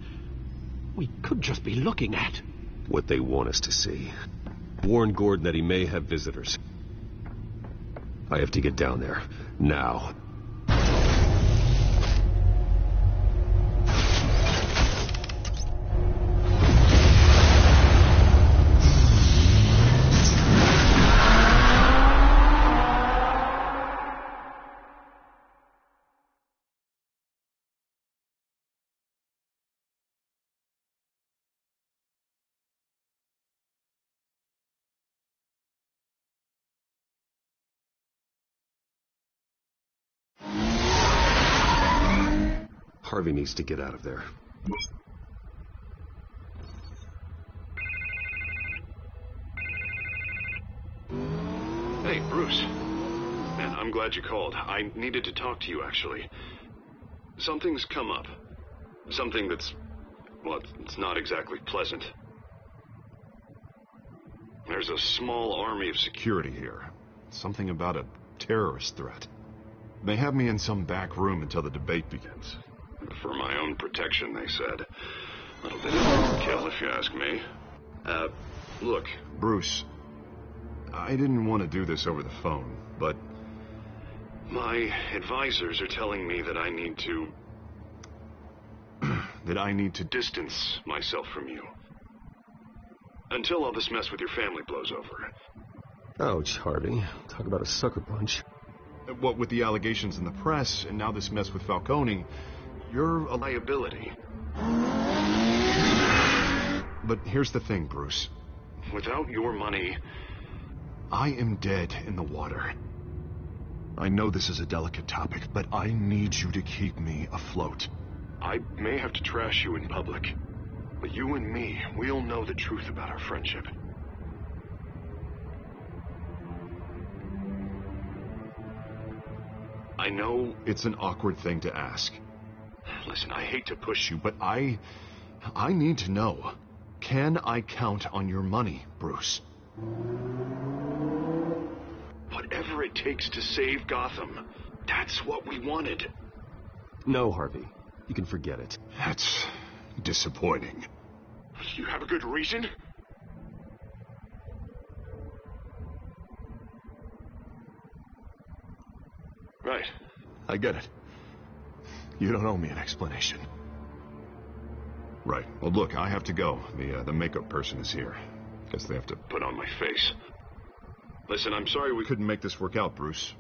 Speaker 8: We could just be looking at
Speaker 9: what they want us to see. Warn Gordon that he may have visitors. I have to get down there. Now. Harvey needs to get out of there.
Speaker 2: Hey, Bruce. Man, I'm glad you called. I needed to talk to you, actually. Something's come up. Something that's, well, it's not exactly pleasant. There's a small army of security here. Something about a terrorist threat. They have me in some back room until the debate begins. For my own protection, they said. Little bit of overkill, if you ask me. Look, Bruce, I didn't want to do this over the phone, but my advisors are telling me that I need to distance myself from you. Until all this mess with your family blows over.
Speaker 9: Ouch, Harvey. Talk about a sucker punch.
Speaker 2: What with the allegations in the press, and now this mess with Falcone, you're a liability. But here's the thing, Bruce. Without your money, I am dead in the water. I know this is a delicate topic, but I need you to keep me afloat. I may have to trash you in public, but you and me, we'll know the truth about our friendship. I know it's an awkward thing to ask. Listen, I hate to push you, but I need to know. Can I count on your money, Bruce? Whatever it takes to save Gotham, that's what we wanted.
Speaker 9: No, Harvey. You can forget it.
Speaker 2: That's disappointing. You have a good reason? Right. I get it. You don't owe me an explanation. Right. Well, look, I have to go. The makeup person is here. Guess they have to put on my face. Listen, I'm sorry we couldn't make this work out, Bruce.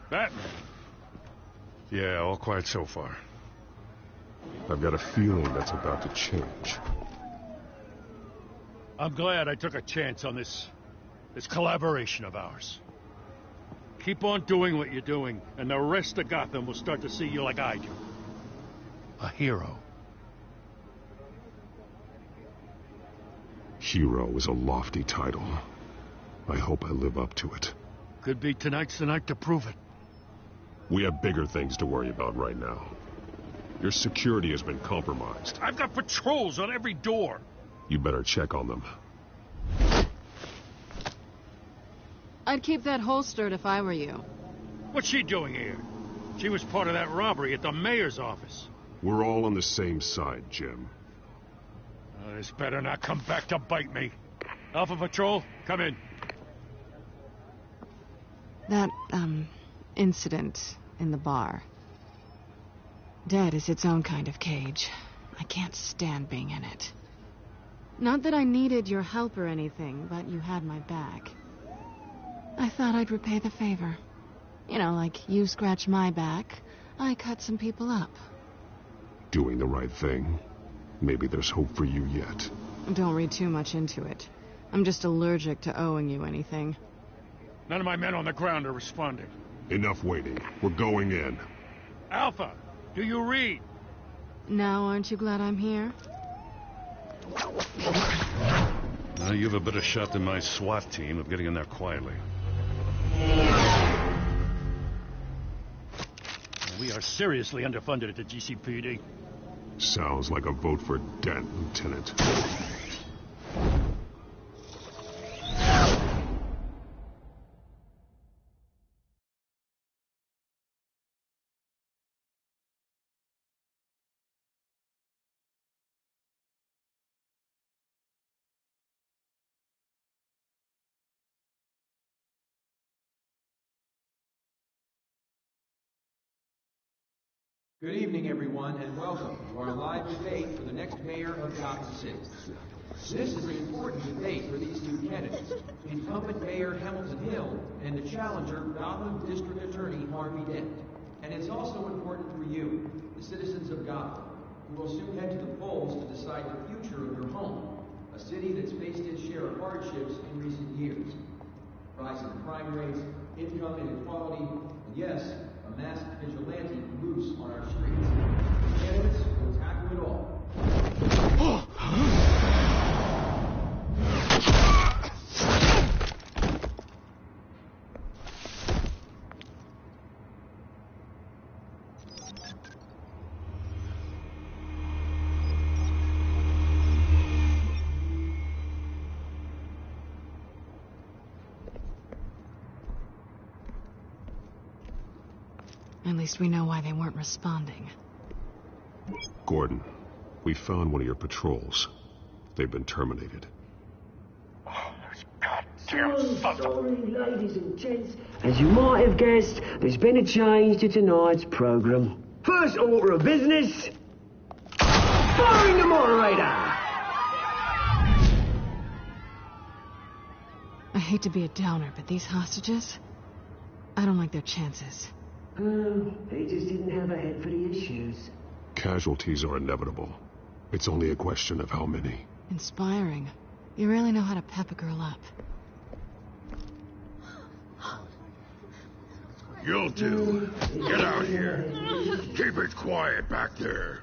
Speaker 4: Batman. Yeah, all quiet so far.
Speaker 9: I've got a feeling that's about to change.
Speaker 4: I'm glad I took a chance on this collaboration of ours. Keep on doing what you're doing, and the rest of Gotham will start to see you like I do. A hero.
Speaker 9: Hero is a lofty title. I hope I live up to it.
Speaker 4: Could be tonight's the night to prove it.
Speaker 9: We have bigger things to worry about right now. Your security has been compromised.
Speaker 4: I've got patrols on every door.
Speaker 9: You better check on them.
Speaker 5: I'd keep that holstered if I were you.
Speaker 4: What's she doing here? She was part of that robbery at the mayor's office.
Speaker 9: We're all on the same side, Jim.
Speaker 4: This better not come back to bite me. Alpha Patrol, come in.
Speaker 5: That, incident in the bar. Dead is its own kind of cage. I can't stand being in it. Not that I needed your help or anything, but you had my back. I thought I'd repay the favor. You know, like you scratch my back, I cut some people up.
Speaker 9: Doing the right thing. Maybe there's hope for you yet.
Speaker 5: Don't read too much into it. I'm just allergic to owing you anything.
Speaker 4: None of my men on the ground are responding.
Speaker 9: Enough waiting. We're going in.
Speaker 4: Alpha, do you read?
Speaker 5: Now, aren't you glad I'm here?
Speaker 4: Now you have a better shot than my SWAT team of getting in there quietly. We are seriously underfunded at the GCPD.
Speaker 9: Sounds like a vote for Dent, Lieutenant.
Speaker 20: Good evening, everyone, and welcome to our live debate for the next mayor of Gotham City. This is an important debate for these two candidates, incumbent Mayor Hamilton Hill and the challenger, Gotham District Attorney Harvey Dent. And it's also important for you, the citizens of Gotham, who will soon head to the polls to decide the future of your home, a city that's faced its share of hardships in recent years. Rising crime rates, income inequality, and yes, a masked vigilante loose on our streets. Candidates will tackle it all.
Speaker 5: At least we know why they weren't responding.
Speaker 9: Gordon, we found one of your patrols. They've been terminated.
Speaker 1: Sorry, ladies and gents. As you might have guessed, there's been a change to tonight's program. First order of business, firing the moderator.
Speaker 5: I hate to be a downer, but these hostages, I don't like their chances.
Speaker 1: They just didn't have a head for the issues.
Speaker 9: Casualties are inevitable. It's only a question of how many.
Speaker 5: Inspiring. You really know how to pep a girl up.
Speaker 12: You'll do. Get out here. Keep it quiet back there.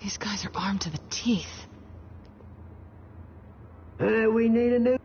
Speaker 5: These guys are armed to the teeth.
Speaker 1: We need a new...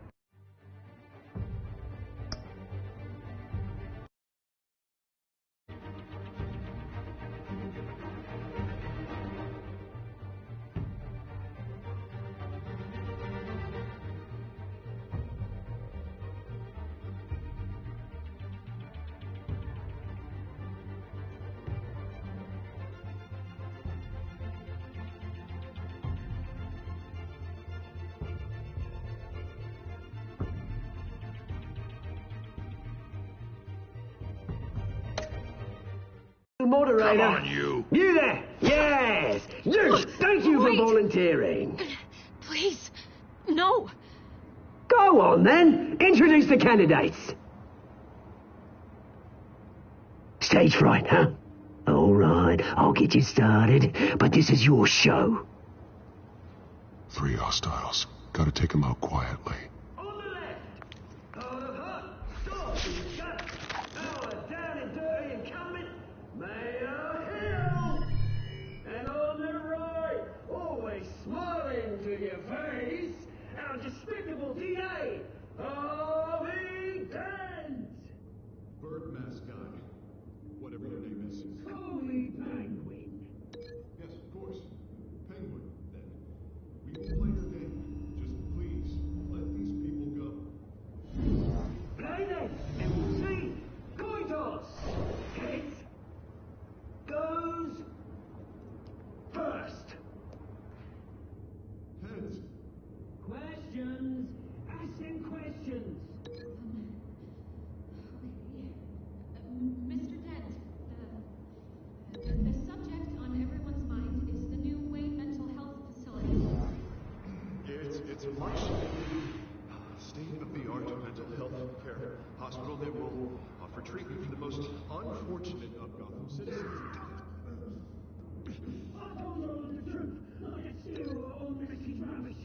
Speaker 1: Moderator.
Speaker 12: Come on, you.
Speaker 1: You there. Yes. You. Thank you for volunteering.
Speaker 3: Please. No.
Speaker 1: Go on, then. Introduce the candidates. Stage fright, huh? All right, I'll get you started, but this is your show.
Speaker 2: 3 hostiles. Gotta take them out quietly.
Speaker 1: On the left, Heart of Hut, Stop, Gut, our down and dirty incumbent, Mayor Hill. And on the right, always smiling to your face, our despicable DA, Harvey Dent.
Speaker 2: Bird mask guy. Whatever your name is.
Speaker 1: Call me Penguin.
Speaker 2: Yes, of course. Penguin, then. We will play your game. Just please, let these people go.
Speaker 1: Play then, and we'll see. Coin toss. Heads goes first.
Speaker 2: Heads.
Speaker 1: Questions. Ask them questions.
Speaker 3: Mr. Dent, the subject on everyone's mind is the new Wayne Mental Health Facility.
Speaker 2: It's a much state-of-the-art mental health care hospital that will offer treatment for the most unfortunate of Gotham citizens.
Speaker 1: I told you the truth. I can see you all message rubbish.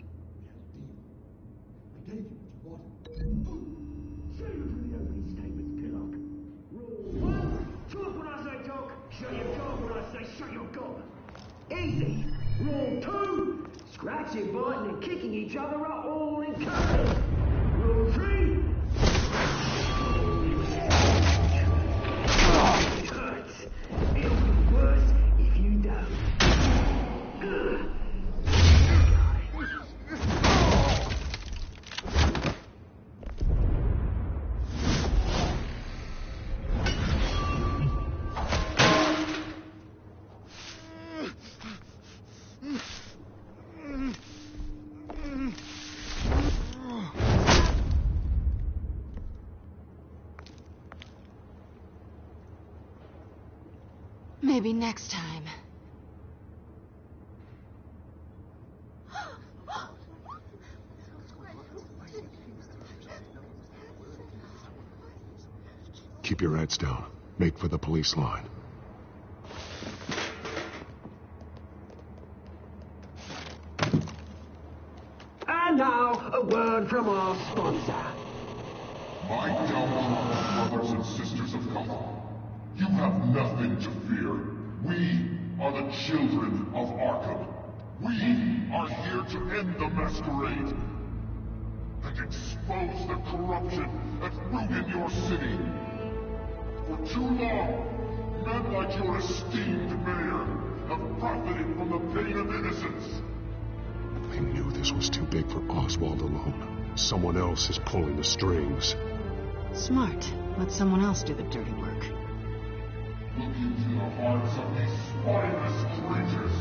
Speaker 16: I gave you what you wanted.
Speaker 1: Say you for the opening statements, Pillock. Rule 1, talk when I say talk, shut your gob when I say shut your gob. Easy. Rule 2, scratching, biting and kicking each other are all encouraged. Rule 3, it hurts. It'll be worse if you don't.
Speaker 5: Maybe next time.
Speaker 2: Keep your heads down. Make for the police line.
Speaker 1: And now, a word from our sponsor.
Speaker 21: My downtrodden brothers and sisters of Gotham, you have nothing to fear. We are the children of Arkham. We are here to end the masquerade and expose the corruption that's ruined your city. For too long, men like your esteemed mayor have profited from the pain of innocence.
Speaker 2: They knew this was too big for Oswald alone. Someone else is pulling the strings.
Speaker 5: Smart. Let someone else do the dirty work.
Speaker 21: Look into the hearts of these spineless creatures,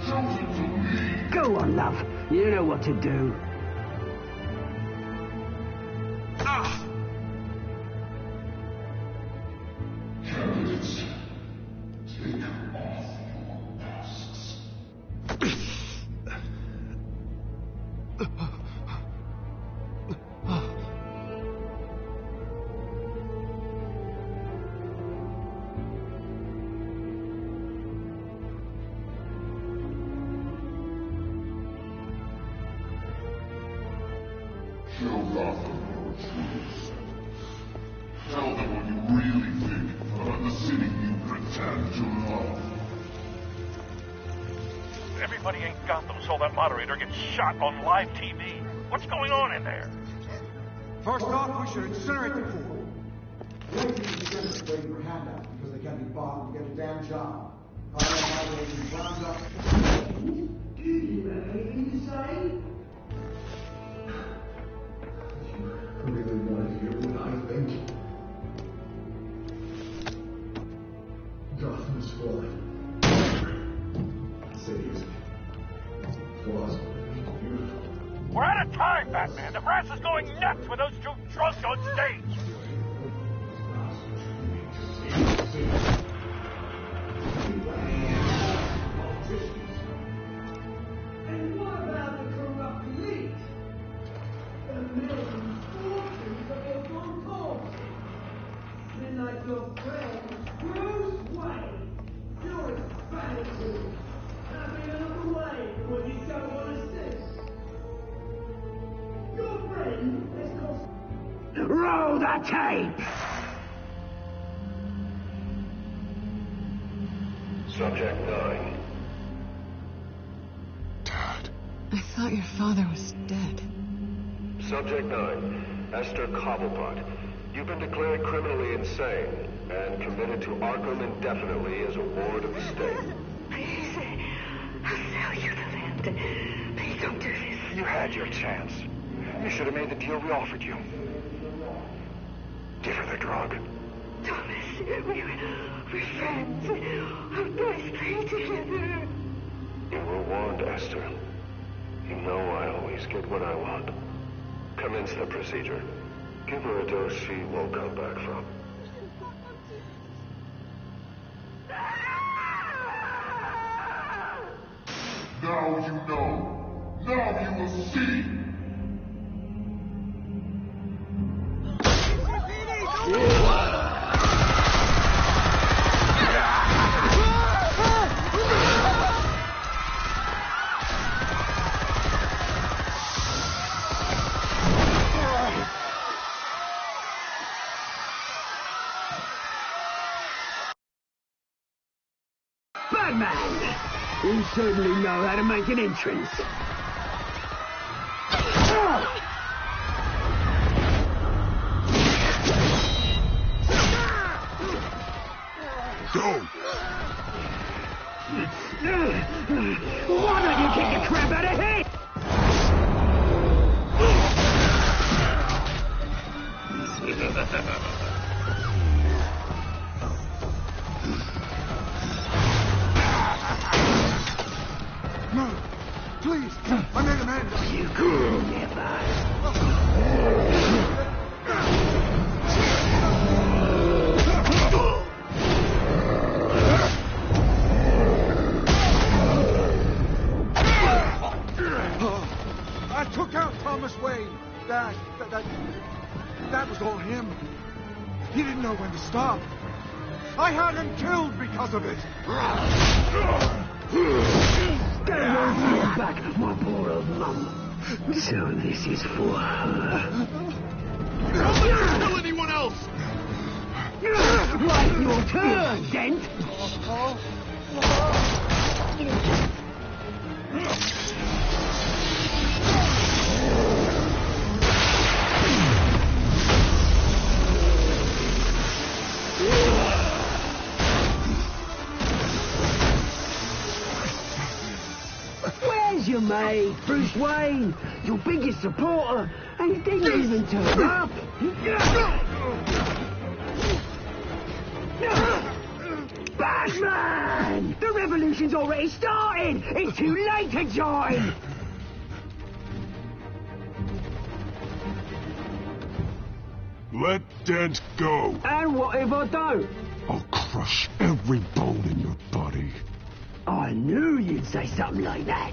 Speaker 21: chosen to lead.
Speaker 1: Go on, love. You know what to do.
Speaker 21: Candidates, take off your masks. Show Gotham your truths. Tell them what you really think about the city you pretend to love.
Speaker 22: Everybody in Gotham saw that moderator get shot on live TV. What's going on in there?
Speaker 16: First off, we should incinerate the pool. Ladies and gentlemen waiting for handouts because they can't be bought to get a damn job. Rounds up.
Speaker 1: Did you have anything to say?
Speaker 7: I really want to hear what I think. Gotham is falling. The city is flaws. Beautiful.
Speaker 22: We're out of time, Batman. The brass is going nuts with those two drunks on stage.
Speaker 1: politicians? And what about the corrupt elite? The million fortunes of your gone corpses? Men like your friend, Bruce Wayne, you're expensive. Having another way from what you don't want to see. Your friend has cost... Roll the tape!
Speaker 9: Subject 9.
Speaker 5: I thought your father was dead.
Speaker 9: Subject 9. Esther Cobblepot. You've been declared criminally insane and committed to Arkham indefinitely as a ward of the state.
Speaker 10: Please, I'll sell you the land. Please don't do this.
Speaker 13: You had your chance. You should have made the deal we offered you. Give her the drug.
Speaker 10: Thomas, we're friends. Our boys play together.
Speaker 9: You were warned, Esther. You know I always get what I want. Commence the procedure. Give her a dose she won't come back from.
Speaker 21: Now you know. Now you will see.
Speaker 1: Batman! You certainly know how to make an entrance.
Speaker 21: Go!
Speaker 1: Why don't you kick the crap out of him?
Speaker 16: No! Please! I made a man!
Speaker 1: You could never!
Speaker 16: I took out Thomas Wayne. That was all him. He didn't know when to stop. I had him killed because of it.
Speaker 1: Get away from your back, my poor old mum. So this is for her.
Speaker 21: Don't let her kill anyone else!
Speaker 1: Right, your turn, Dent. Where's your mate, Bruce Wayne? Your biggest supporter, and he didn't even turn up. Batman! The revolution's already started! It's too late to join!
Speaker 21: Let Dent go.
Speaker 1: And what if I don't?
Speaker 21: I'll crush every bone in your body.
Speaker 1: I knew you'd say something like that.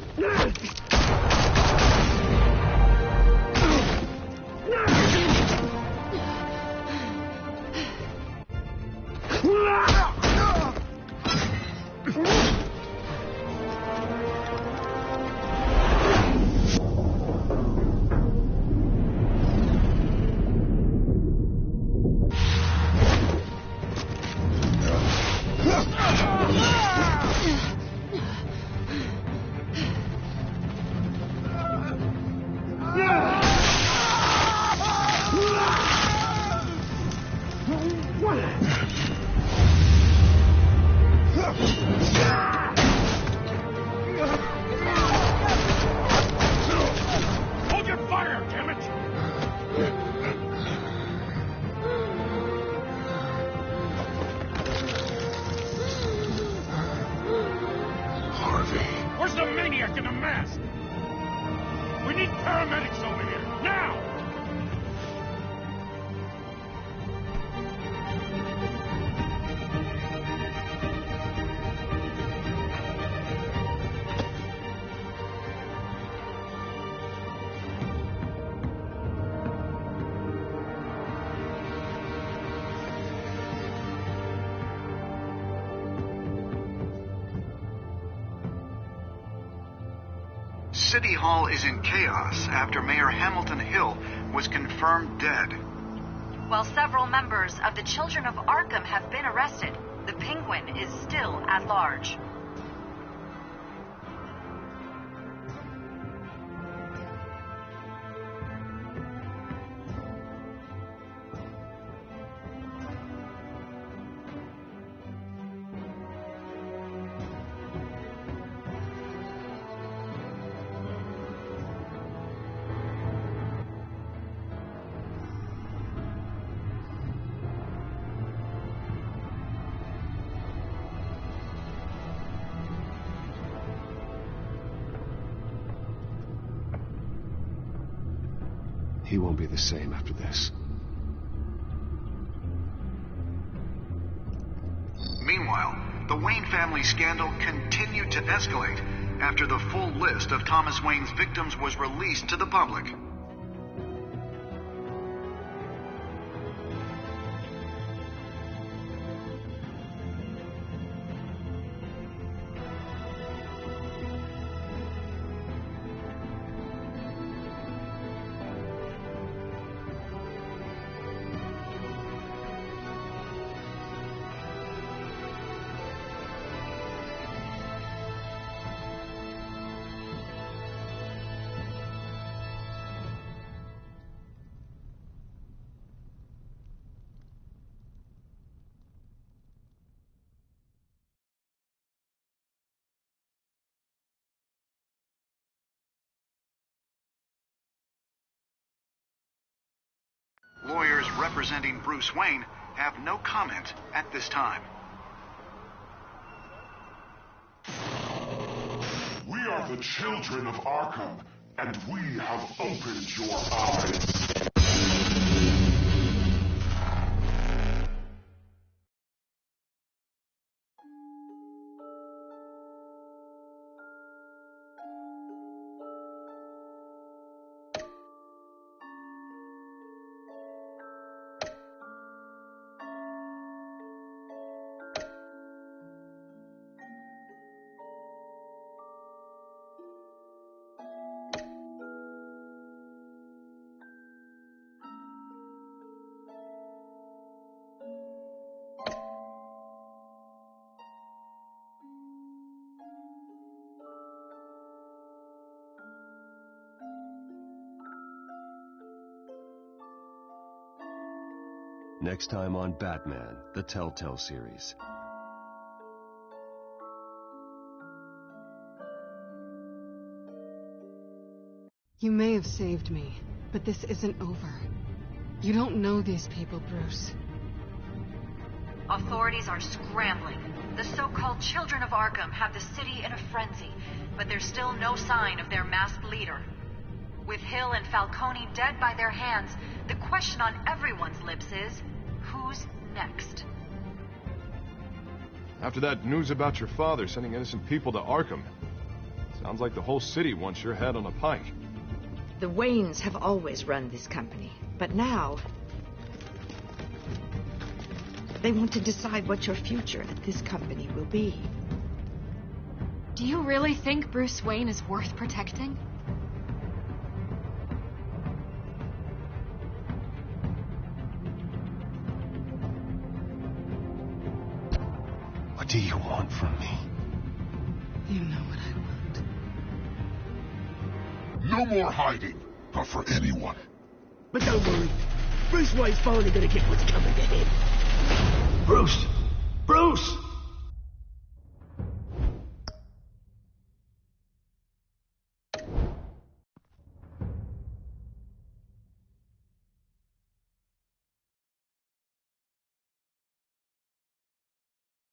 Speaker 22: Hold your fire, damn it!
Speaker 21: Harvey.
Speaker 22: Where's the maniac in the mask? We need paramedics over here, now!
Speaker 19: City Hall is in chaos after Mayor Hamilton Hill was confirmed dead.
Speaker 18: While several members of the Children of Arkham have been arrested, the Penguin is still at large.
Speaker 9: He won't be the same after this.
Speaker 19: Meanwhile, the Wayne family scandal continued to escalate after the full list of Thomas Wayne's victims was released to the public. Lawyers representing Bruce Wayne have no comment at this time.
Speaker 21: We are the children of Arkham, and we have opened your eyes.
Speaker 9: Next time on Batman, the Telltale series.
Speaker 5: You may have saved me, but this isn't over. You don't know these people, Bruce.
Speaker 18: Authorities are scrambling. The so-called Children of Arkham have the city in a frenzy, but there's still no sign of their masked leader. With Hill and Falcone dead by their hands, the question on everyone's lips is, who's next?
Speaker 11: After that news about your father sending innocent people to Arkham, sounds like the whole city wants your head on a pike.
Speaker 15: The Waynes have always run this company, but now they want to decide what your future at this company will be.
Speaker 3: Do you really think Bruce Wayne is worth protecting?
Speaker 9: What do you want from me?
Speaker 5: You know what I want.
Speaker 21: No more hiding, not for anyone.
Speaker 1: But don't worry, Bruce Wayne's finally gonna get what's coming to him. Bruce! Bruce!